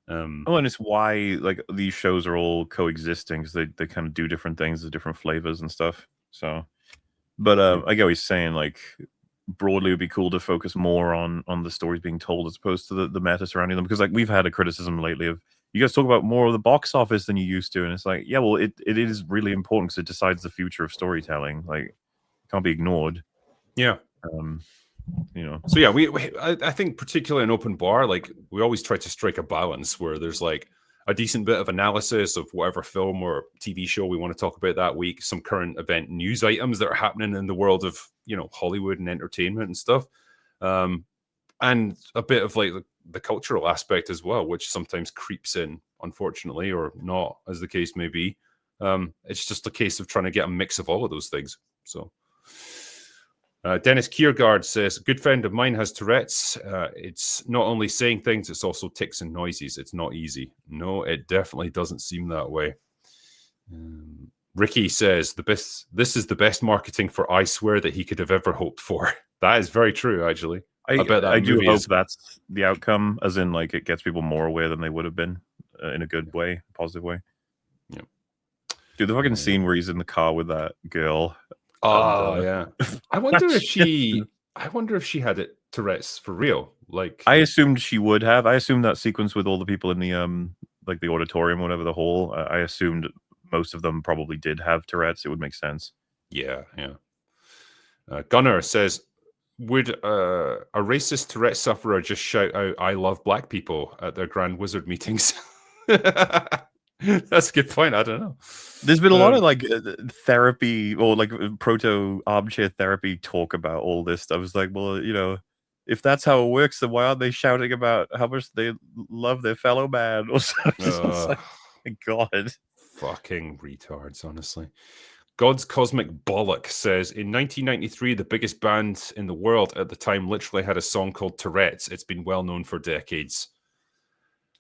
And it's why like these shows are all coexisting, because they kind of do different things, the different flavors and stuff. So, but I get what he's saying, like, broadly it would be cool to focus more on the stories being told as opposed to the meta surrounding them, because like we've had a criticism lately of, you guys talk about more of the box office than you used to, and it's like, yeah, well, it is really important because it decides the future of storytelling. Like, it can't be ignored. Yeah. you know. So yeah, I think particularly in open bar, like we always try to strike a balance where there's like a decent bit of analysis of whatever film or TV show we want to talk about that week, some current event news items that are happening in the world of, you know, Hollywood and entertainment and stuff. And a bit of like the cultural aspect as well, which sometimes creeps in, unfortunately, or not, as the case may be. It's just a case of trying to get a mix of all of those things. So Dennis Kiergaard says, a good friend of mine has Tourette's. It's not only saying things, it's also tics and noises. It's not easy. No, it definitely doesn't seem that way. Ricky says, this is the best marketing for I Swear that he could have ever hoped for. That is very true, actually. I bet that I do hope is... that's the outcome, as in like it gets people more aware than they would have been in a good way, positive way. Yeah. Dude, the fucking scene where he's in the car with that girl. Oh, yeah. I wonder if she had it Tourette's for real. Like, I assumed she would have. I assumed that sequence with all the people in the like the auditorium, whatever, the hall. I assumed most of them probably did have Tourette's. It would make sense. Yeah, yeah. Gunnar says, would a racist Tourette sufferer just shout out "I love black people" at their Grand Wizard meetings? That's a good point. I don't know. There's been a lot of like therapy or like proto armchair therapy talk about all this. I was like, well, you know, if that's how it works, then why aren't they shouting about how much they love their fellow man or something? Like, God, fucking retards, honestly. God's Cosmic Bollock says, in 1993, the biggest band in the world at the time literally had a song called Tourette's. It's been well known for decades.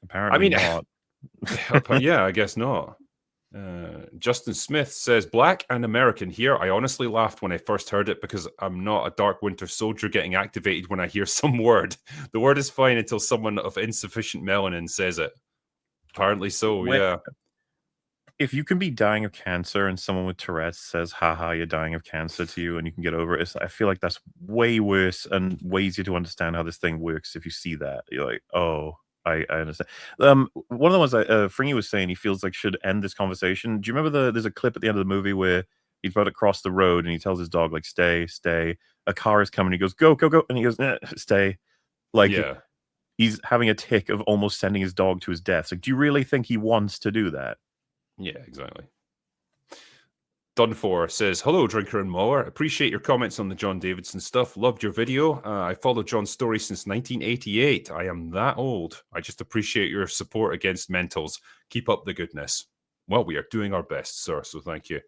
Apparently not. Yeah, I guess not. Justin Smith says, Black and American here. I honestly laughed when I first heard it because I'm not a Dark Winter Soldier getting activated when I hear some word. The word is fine until someone of insufficient melanin says it. Apparently so, yeah. If you can be dying of cancer and someone with Tourette's says, haha, you're dying of cancer to you and you can get over it, I feel like that's way worse and way easier to understand how this thing works if you see that. You're like, oh, I understand. One of the ones Fringy was saying he feels like should end this conversation. Do you remember there's a clip at the end of the movie where he's about to cross the road and he tells his dog, like, stay. A car is coming. He goes, go. And he goes, stay. Like, yeah. He's having a tick of almost sending his dog to his death. So do you really think he wants to do that? Yeah, exactly. Dunfor says, hello, Drinker and Mower. Appreciate your comments on the John Davidson stuff. Loved your video. I followed John's story since 1988. I am that old. I just appreciate your support against mentals. Keep up the goodness. Well, we are doing our best, sir, so thank you.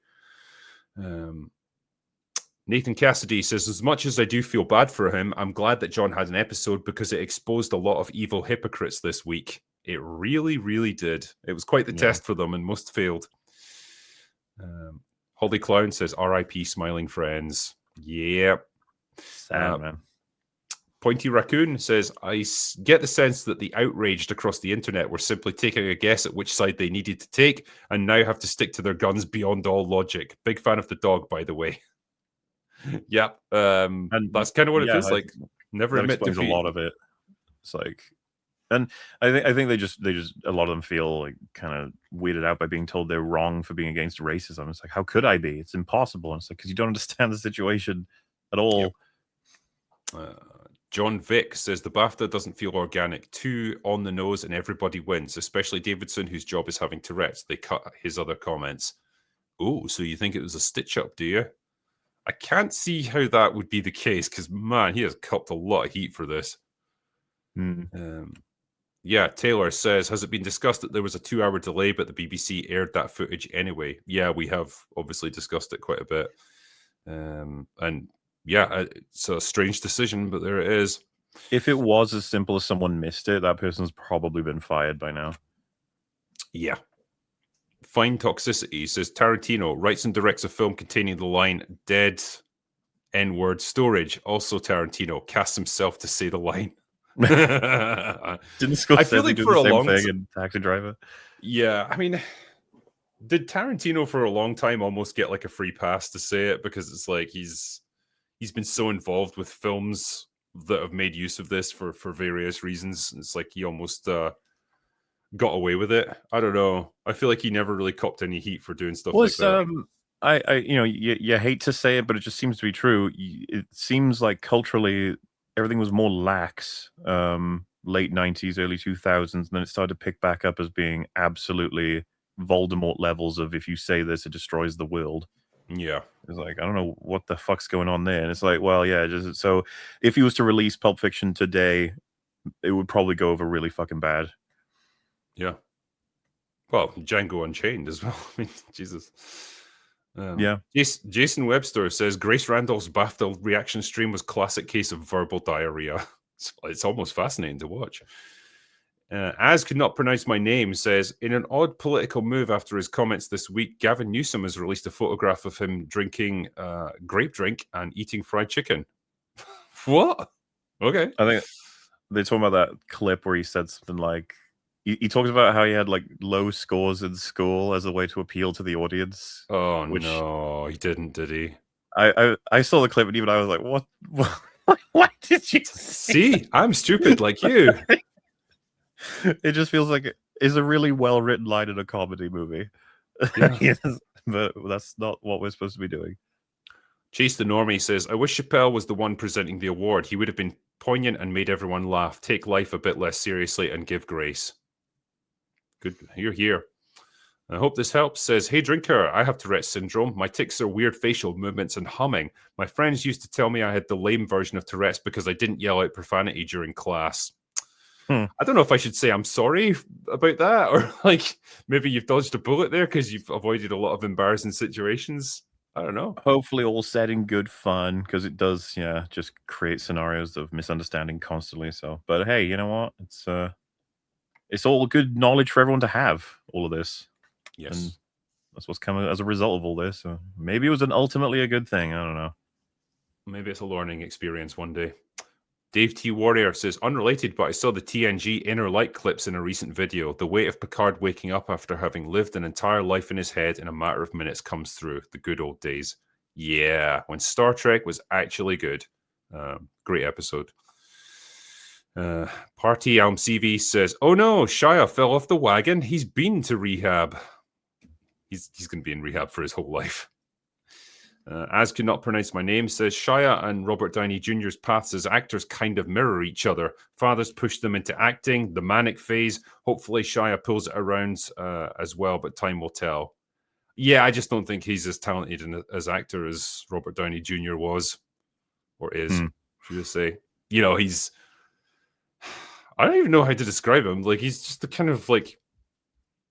Nathan Cassidy says, as much as I do feel bad for him, I'm glad that John had an episode because it exposed a lot of evil hypocrites this week. It really, really did. It was quite the test for them and most failed. Holly Clown says, R.I.P. smiling friends. Yeah. Sad, man. Pointy Raccoon says, I get the sense that the outraged across the internet were simply taking a guess at which side they needed to take and now have to stick to their guns beyond all logic. Big fan of the dog, by the way. Yep. And that's kind of what it feels like. Never admit defeat. A lot of it. It's like... And I think they just a lot of them feel like kind of weirded out by being told they're wrong for being against racism. It's like, how could I be? It's impossible. And it's like, because you don't understand the situation at all. Yep. John Vick says the BAFTA doesn't feel organic. Too on the nose and everybody wins, especially Davidson, whose job is having Tourette's. They cut his other comments. Oh, so you think it was a stitch up, do you? I can't see how that would be the case because, man, he has copped a lot of heat for this. Yeah, Taylor says, has it been discussed that there was a 2-hour delay, but the BBC aired that footage anyway? Yeah, we have obviously discussed it quite a bit. And yeah, it's a strange decision, but there it is. If it was as simple as someone missed it, that person's probably been fired by now. Yeah. Fine Toxicity says, Tarantino writes and directs a film containing the line, dead N-word storage. Also Tarantino casts himself to say the line. Didn't Scorsese do the same thing in Taxi Driver? Yeah, I mean, did Tarantino for a long time almost get like a free pass to say it because it's like he's been so involved with films that have made use of this for various reasons. It's like he almost got away with it. I don't know. I feel like he never really copped any heat for doing stuff like that. I you hate to say it, but it just seems to be true. It seems like culturally everything was more lax, late 90s, early 2000s, and then it started to pick back up as being absolutely Voldemort levels of if you say this, it destroys the world. Yeah. It's like, I don't know what the fuck's going on there. And it's like, well, yeah, just so if he was to release Pulp Fiction today, it would probably go over really fucking bad. Yeah. Well, Django Unchained as well. I mean, Jesus. Yeah. Jason Webster says Grace Randolph's BAFTA reaction stream was classic case of verbal diarrhea. It's almost fascinating to watch. As could not pronounce my name says, in an odd political move after his comments this week, Gavin Newsom has released a photograph of him drinking grape drink and eating fried chicken. What? Okay. I think they're talking about that clip where he said something like, he talks about how he had like low scores in school as a way to appeal to the audience. Oh, no, he didn't, did he? I saw the clip and even I was like, what did you say? See, I'm stupid like you. It just feels like it's a really well written line in a comedy movie. Yeah. Yes, but that's not what we're supposed to be doing. Chase the Normie says, I wish Chappelle was the one presenting the award. He would have been poignant and made everyone laugh. Take life a bit less seriously and give grace. Good. You're here. I hope this helps. Says, hey, drinker, I have Tourette's syndrome. My tics are weird facial movements and humming. My friends used to tell me I had the lame version of Tourette's because I didn't yell out profanity during class. I don't know if I should say I'm sorry about that, or like maybe you've dodged a bullet there because you've avoided a lot of embarrassing situations. I don't know. Hopefully all said in good fun, because it does, just create scenarios of misunderstanding constantly. So, but hey, you know what? It's all good knowledge for everyone to have, all of this. Yes. And that's what's coming as a result of all this. So maybe it was ultimately a good thing. I don't know. Maybe it's a learning experience one day. Dave T. Warrior says, unrelated, but I saw the TNG Inner Light clips in a recent video. The weight of Picard waking up after having lived an entire life in his head in a matter of minutes comes through. The good old days. Yeah, when Star Trek was actually good. Great episode. Party Elm CV says, oh no, Shia fell off the wagon. He's been to rehab. He's going to be in rehab for his whole life. As could not pronounce my name says, Shia and Robert Downey Jr.'s paths as actors kind of mirror each other. Fathers pushed them into acting, the manic phase. Hopefully Shia pulls it around as well, but time will tell. Yeah, I just don't think he's as talented as actor as Robert Downey Jr. was, or is, should I say. You know, he's... I don't even know how to describe him. Like, he's just the kind of, like...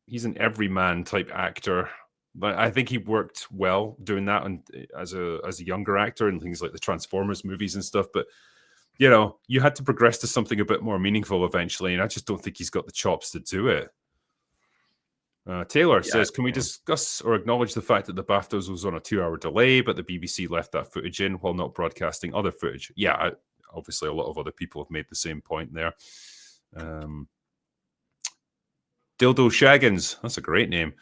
He's an everyman type actor. But I think he worked well doing that as a younger actor and things like the Transformers movies and stuff. But, you know, you had to progress to something a bit more meaningful eventually, and I just don't think he's got the chops to do it. Taylor says, can we discuss or acknowledge the fact that the BAFTAs was on a 2-hour delay, but the BBC left that footage in while not broadcasting other footage? Yeah, obviously a lot of other people have made the same point there. Dildo Shaggins, that's a great name.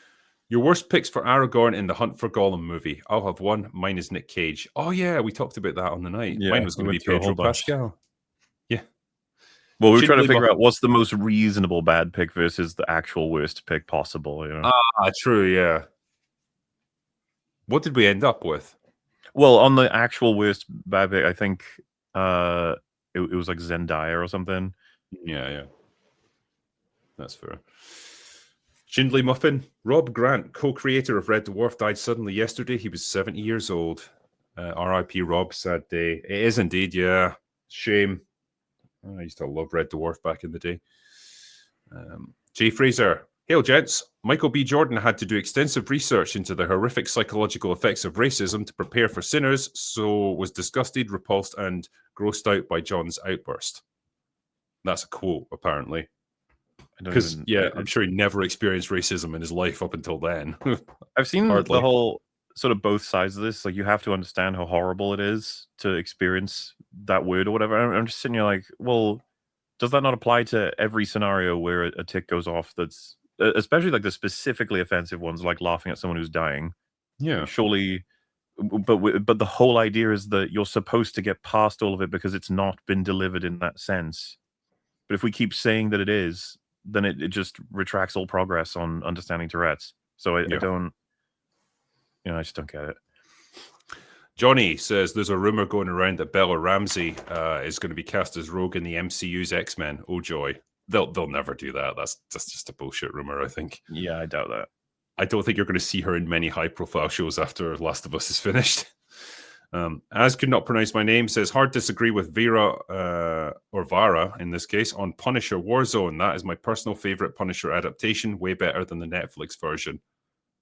Your worst picks for Aragorn in the Hunt for Gollum movie. I'll have one. Mine is Nick Cage. Oh, yeah, we talked about that on the night. Yeah, mine was going to be Pedro Pascal. Yeah. Well, we were trying to figure out what's the most reasonable bad pick versus the actual worst pick possible. You know? True, yeah. What did we end up with? Well, on the actual worst bad pick, I think it was like Zendaya or something. Yeah. That's fair. Shindley Muffin. Rob Grant, co-creator of Red Dwarf, died suddenly yesterday. He was 70 years old. R.I.P. Rob, sad day. It is indeed, yeah. Shame. I used to love Red Dwarf back in the day. Jay Fraser. Hail, gents. Michael B. Jordan had to do extensive research into the horrific psychological effects of racism to prepare for Sinners, so was disgusted, repulsed, and grossed out by John's outburst. That's a quote, apparently. Because, I'm sure he never experienced racism in his life up until then. I've seen the whole sort of both sides of this. Like, you have to understand how horrible it is to experience that word or whatever. I'm just sitting here like, well, does that not apply to every scenario where a tick goes off that's, especially like the specifically offensive ones, like laughing at someone who's dying? Yeah. Surely, but the whole idea is that you're supposed to get past all of it because it's not been delivered in that sense. But if we keep saying that it is, then it just retracts all progress on understanding Tourette's. So I don't, I just don't get it. Johnny says there's a rumor going around that Bella Ramsey is going to be cast as Rogue in the MCU's X-Men. Oh joy. They'll never do that. That's just a bullshit rumor, I think. Yeah, I doubt that. I don't think you're going to see her in many high-profile shows after Last of Us is finished. As could not pronounce my name says hard disagree with Vera or Vara in this case on Punisher Warzone. That is my personal favorite Punisher adaptation, way better than the Netflix version.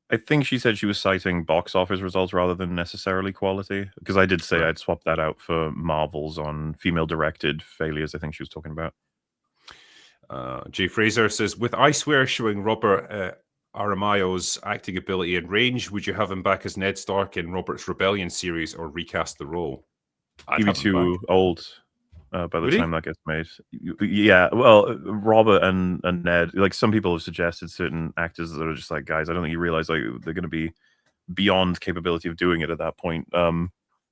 I think she said she was citing box office results rather than necessarily quality, because I did say I'd swap that out for Marvels on female-directed failures. I think she was talking about. Jay Fraser says, with I Swear showing Robert Aramayo's acting ability and range, would you have him back as Ned Stark in Robert's Rebellion series or recast the role? He'd be too old by the time that gets made. Yeah, well, Robert and Ned, like some people have suggested certain actors that are just like, guys, I don't think you realize like they're going to be beyond capability of doing it at that point.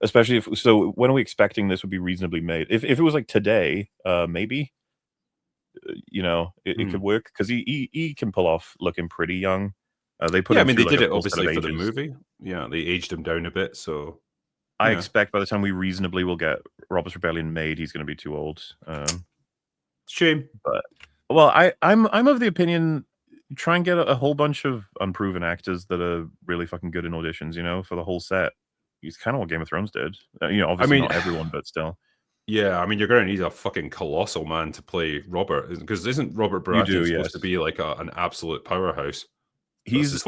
Especially if so, when are we expecting this would be reasonably made? If it was like today, maybe. It could work because he can pull off looking pretty young. They put him they through, did like, it obviously for the movie. Yeah, they aged him down a bit. So I expect by the time we reasonably will get Robert's Rebellion made, he's going to be too old. Shame, but I'm of the opinion try and get a whole bunch of unproven actors that are really fucking good in auditions. For the whole set. It's kind of what Game of Thrones did. Obviously not everyone, but still. Yeah, I mean, you're going to need a fucking colossal man to play Robert, because isn't Robert Baratheon supposed to be like an absolute powerhouse? He's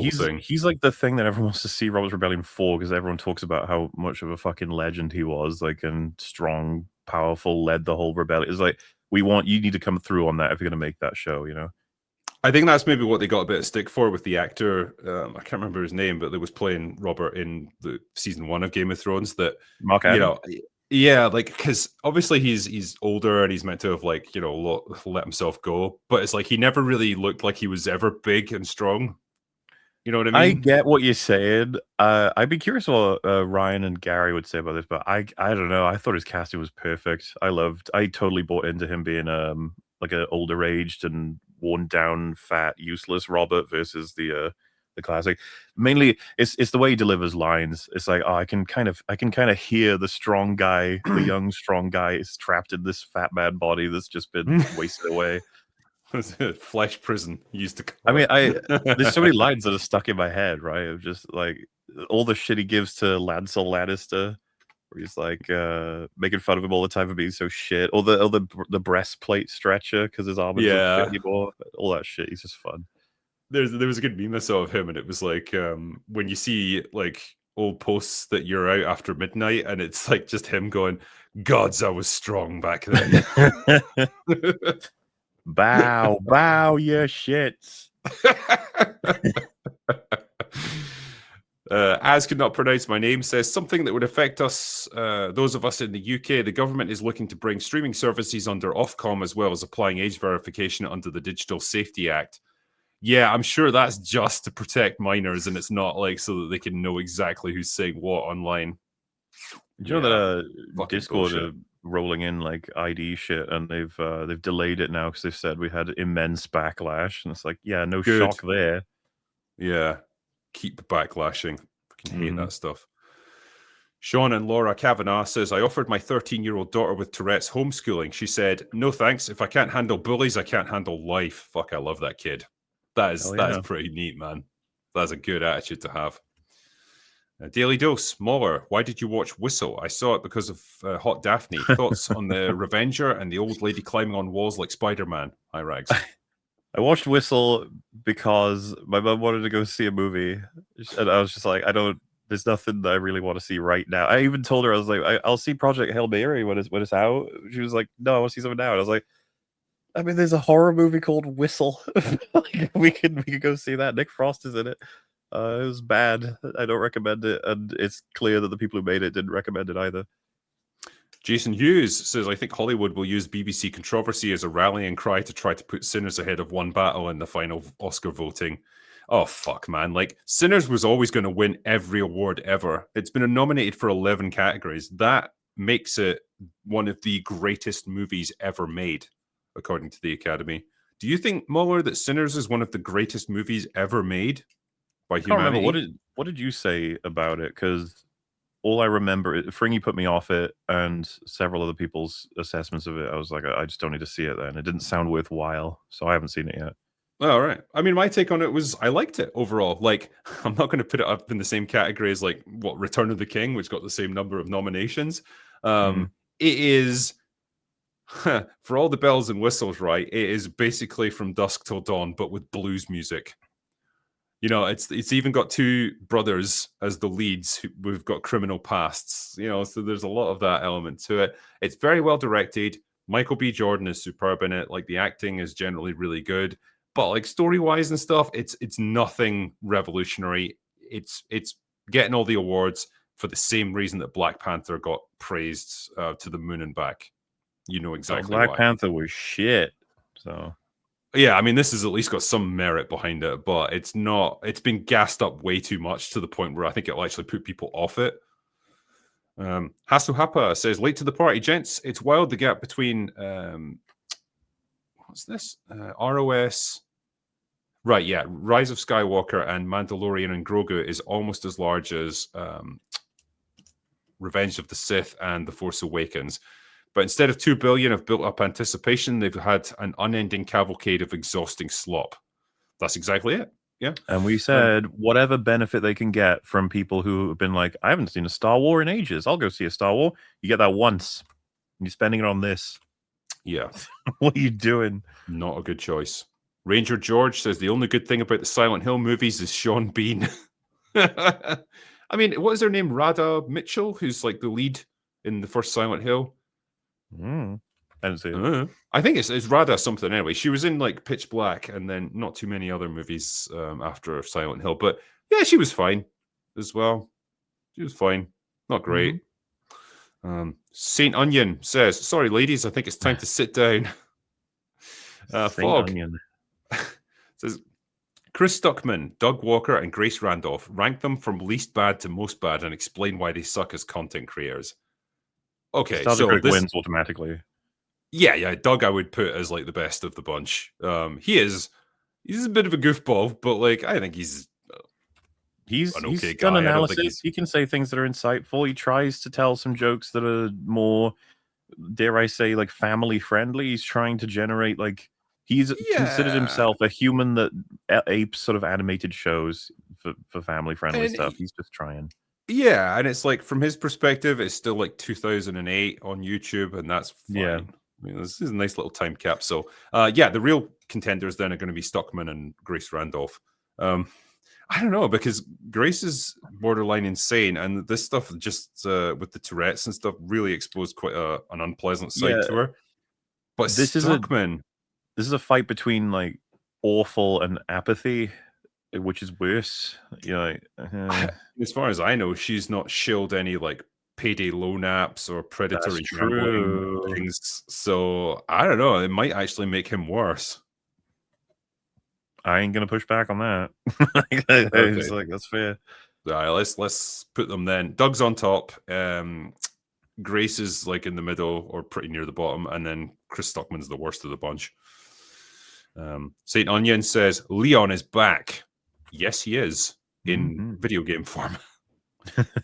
like the thing that everyone wants to see Robert's Rebellion for, because everyone talks about how much of a fucking legend he was, like, and strong, powerful, led the whole rebellion. It's like, you need to come through on that if you're going to make that show, I think that's maybe what they got a bit of stick for with the actor. I can't remember his name, but they was playing Robert in the season 1 of Game of Thrones. That Mark Adam? Yeah, like, because obviously he's older and he's meant to have let himself go, but it's like he never really looked like he was ever big and strong. You know what I mean? I get what you're saying. I'd be curious what Ryan and Gary would say about this, but I don't know. I thought his casting was perfect. I totally bought into him being like an older aged and worn down, fat, useless Robert versus the classic. Mainly, it's the way he delivers lines. It's like, I can kind of hear the strong guy, the young strong guy, is trapped in this fat man body that's just been wasted away. Flesh prison used to call I mean, there's so many lines that are stuck in my head, right? Of just like all the shit he gives to Lancel Lannister, where he's like making fun of him all the time for being so shit, or the breastplate stretcher because his armor doesn't fit anymore. All that shit. He's just fun. There was a good meme I saw of him, and it was like when you see like old posts that you're out after midnight, and it's like just him going, "Gods, I was strong back then." bow your shits. As could not pronounce my name says something that would affect us, those of us in the UK. The government is looking to bring streaming services under Ofcom, as well as applying age verification under the Digital Safety Act. Yeah, I'm sure that's just to protect minors, and it's not like so that they can know exactly who's saying what online. Do you know that Discord are rolling in like ID shit, and they've delayed it now because they've said we had immense backlash, and it's like, yeah, no shock there. Yeah, keep backlashing. Fucking hate that stuff. Sean and Laura Kavanagh says, I offered my 13-year-old daughter with Tourette's homeschooling. She said, no thanks. If I can't handle bullies, I can't handle life. Fuck, I love that kid. That is pretty neat, man. That's a good attitude to have. Daily Dose, Mauler, why did you watch Whistle? I saw it because of Hot Daphne. Thoughts on the Revenger and the old lady climbing on walls like Spider-Man? Hi, Rags. I watched Whistle because my mom wanted to go see a movie. And I was just like, there's nothing that I really want to see right now. I even told her, I was like, I'll see Project Hail Mary when it's out. She was like, no, I want to see something now. And I was like, I mean, there's a horror movie called Whistle. Like, we could go see that. Nick Frost is in it. It was bad. I don't recommend it, and it's clear that the people who made it didn't recommend it either. Jason Hughes says, I think Hollywood will use BBC controversy as a rallying cry to try to put Sinners ahead of One Battle in the final Oscar voting. Oh, fuck, man. Like, Sinners was always going to win every award ever. It's been nominated for 11 categories. That makes it one of the greatest movies ever made, according to the Academy. Do you think, Mueller, that Sinners is one of the greatest movies ever made by humanity? I can't remember. What did you say about it? Because all I remember, Fringy put me off it, and several other people's assessments of it. I was like, I just don't need to see it. Then it didn't sound worthwhile, so I haven't seen it yet. All right. I mean, my take on it was I liked it overall. Like, I'm not going to put it up in the same category as like what Return of the King, which got the same number of nominations. It is for all the bells and whistles, right? It is basically From Dusk Till Dawn, but with blues music. You know, it's even got two brothers as the leads who've got criminal pasts. You know, so there's a lot of that element to it. It's very well directed. Michael B. Jordan is superb in it. Like the acting is generally really good, but like story wise and stuff, it's nothing revolutionary. It's getting all the awards for the same reason that Black Panther got praised to the moon and back. You know exactly Black why. Panther was shit. So yeah, I mean, this has at least got some merit behind it, but it's not. It's been gassed up way too much to the point where I think it'll actually put people off it. Hasuhapa says, late to the party, gents. It's wild the gap between what's this? ROS. Right, yeah. Rise of Skywalker and Mandalorian and Grogu is almost as large as Revenge of the Sith and The Force Awakens. But instead of 2 billion of built-up anticipation, they've had an unending cavalcade of exhausting slop. That's exactly it. Yeah. And we said whatever benefit they can get from people who have been like, I haven't seen a Star Wars in ages. I'll go see a Star Wars. You get that once. And you're spending it on this. Yeah. What are you doing? Not a good choice. Ranger George says the only good thing about the Silent Hill movies is Sean Bean. I mean, what is her name? Radha Mitchell, who's like the lead in the first Silent Hill. I didn't see it. I think it's Radha something anyway. She was in like Pitch Black and then not too many other movies after Silent Hill. But yeah, she was fine as well. She was fine. Not great. Saint Onion says, sorry, ladies, I think it's time to sit down. Fog says, Chris Stuckman, Doug Walker, and Grace Randolph, rank them from least bad to most bad and explain why they suck as content creators. Okay, so this wins automatically. Yeah, Doug I would put as like the best of the bunch. He's a bit of a goofball, but like I think he's an okay guy. Done analysis. He can say things that are insightful. He tries to tell some jokes that are more, dare I say, like family friendly. He's trying to generate like he's considered himself a human that apes sort of animated shows for family friendly stuff. He's just trying. Yeah, and it's like from his perspective, it's still like 2008 on YouTube, and that's fine. Yeah. I mean, this is a nice little time capsule. Yeah, the real contenders then are going to be Stuckman and Grace Randolph. I don't know, because Grace is borderline insane, and this stuff just with the Tourette's and stuff really exposed quite an unpleasant side to her. But this is a fight between like awful and apathy, which is worse. You know, as far as I know, she's not shilled any like payday loan apps or predatory gambling things. So I don't know. It might actually make him worse. I ain't gonna push back on that. It's like that's fair. All right, let's put them then. Doug's on top. Grace is like in the middle or pretty near the bottom, and then Chris Stuckman's the worst of the bunch. Saint Onion says Leon is back. Yes, he is in video game form.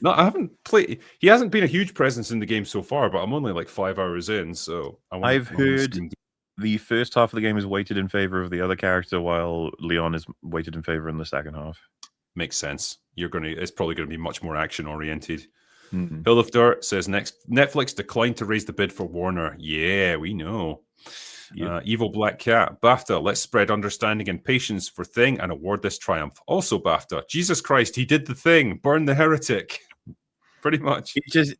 No, I haven't played. He hasn't been a huge presence in the game so far, but I'm only like 5 hours in, so I've heard the first half of the game is weighted in favor of the other character, while Leon is weighted in favor in the second half. Makes sense. It's probably going to be much more action oriented. Hill of Dirt says Netflix declined to raise the bid for Warner. Yeah, we know. Yep. Evil Black Cat, BAFTA, let's spread understanding and patience for Thing and award this triumph. Also BAFTA, Jesus Christ, he did the thing, burn the heretic. Pretty much.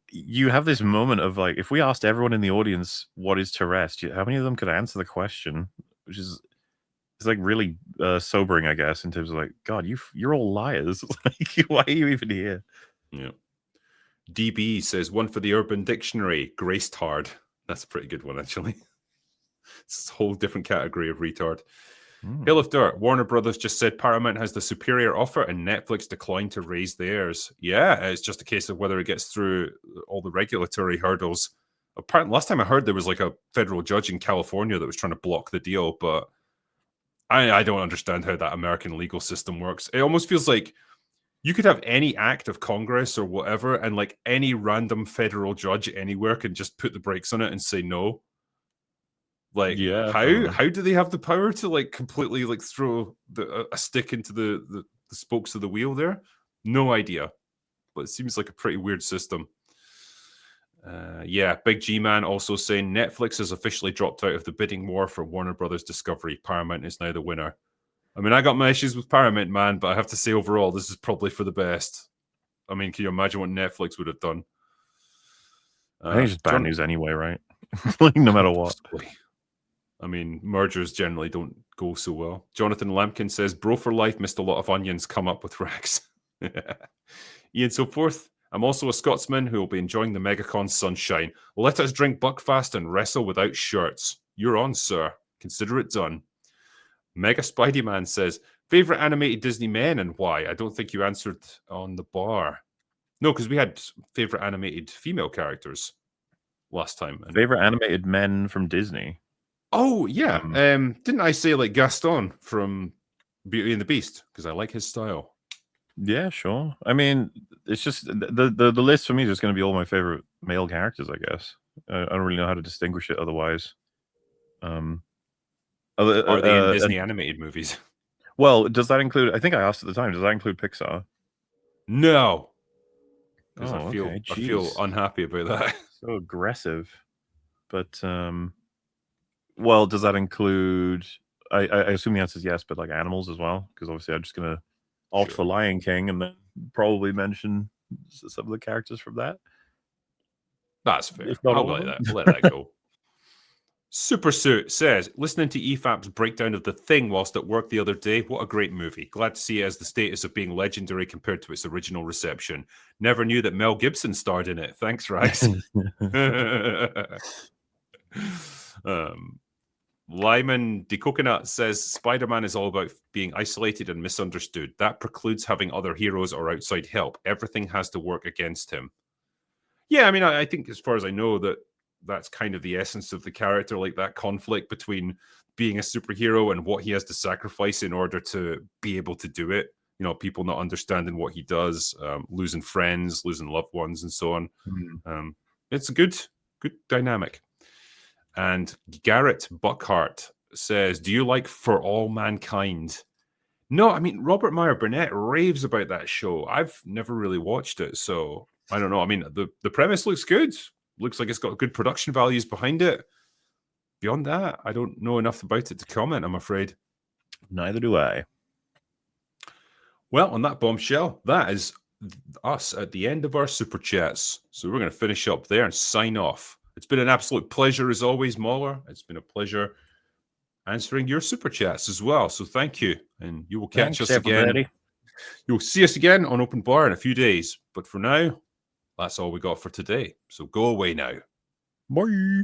You have this moment of like, if we asked everyone in the audience what is Tourette, how many of them could answer the question? Which is it's like really sobering, I guess, in terms of like, God, you're all liars. Like, why are you even here? Yeah. DB says one for the Urban Dictionary, graced hard. That's a pretty good one, actually. It's a whole different category of retard. Hill of Dirt, Warner Brothers just said Paramount has the superior offer and Netflix declined to raise theirs. Yeah, it's just a case of whether it gets through all the regulatory hurdles. Apparently, last time I heard there was like a federal judge in California that was trying to block the deal, but I don't understand how that American legal system works. It almost feels like You could have any act of Congress or whatever, and like any random federal judge anywhere can just put the brakes on it and say no. Like, Yeah. how do they have the power to like completely like throw a stick into the spokes of the wheel there? No idea, but it seems like a pretty weird system. Yeah, Big G Man also saying Netflix has officially dropped out of the bidding war for Warner Brothers Discovery. Paramount is now the winner. I mean, I got my issues with Paramount, man, but I have to say overall, this is probably for the best. I mean, can you imagine what Netflix would have done? I think it's just bad news anyway, right? Like, no matter what. Possibly. I mean, mergers generally don't go so well. Jonathan Lampkin says, bro for life missed a lot of onions, come up with Rex. Ian so forth. I'm also a Scotsman who will be enjoying the MegaCon sunshine. Let us drink Buckfast and wrestle without shirts. You're on, sir. Consider it done. Mega Spidey Man says, favorite animated Disney men and why? I don't think you answered on the bar. No, because we had favorite animated female characters last time. Favorite animated men from Disney? Oh, yeah. Didn't I say like Gaston from Beauty and the Beast? Because I like his style. Yeah, sure. I mean, it's just the list for me is just going to be all my favorite male characters, I guess. I don't really know how to distinguish it otherwise. Are they in Disney animated movies? Well, does that include? I think I asked at the time. Does that include Pixar? No, because I feel unhappy about that. So aggressive. But well, does that include? I assume the answer is yes, but like animals as well, because obviously I'm just gonna opt for Lion King and then probably mention some of the characters from that. That's fair. I'll let that go. Super Suit says, listening to EFAP's breakdown of The Thing whilst at work the other day, what a great movie. Glad to see it has the status of being legendary compared to its original reception. Never knew that Mel Gibson starred in it. Thanks, Rags. Lyman de Coconut says, Spider-Man is all about being isolated and misunderstood. That precludes having other heroes or outside help. Everything has to work against him. Yeah, I mean, I think as far as I know that's kind of the essence of the character, like that conflict between being a superhero and what he has to sacrifice in order to be able to do it. You know, people not understanding what he does, losing friends, losing loved ones, and so on. It's a good dynamic. And Garrett Buckhart says, do you like For All Mankind? No, I mean, Robert Meyer Burnett raves about that show. I've never really watched it, so I don't know. I mean, the premise looks good. Looks like it's got good production values behind it. Beyond that, I don't know enough about it to comment, I'm afraid. Neither do I. Well, on that bombshell, that is us at the end of our super chats. So we're going to finish up there and sign off. It's been an absolute pleasure as always, Mauler. It's been a pleasure answering your super chats as well. So thank you. And you will catch us again. You'll see us again on Open Bar in a few days. But for now, that's all we got for today. So go away now. Bye.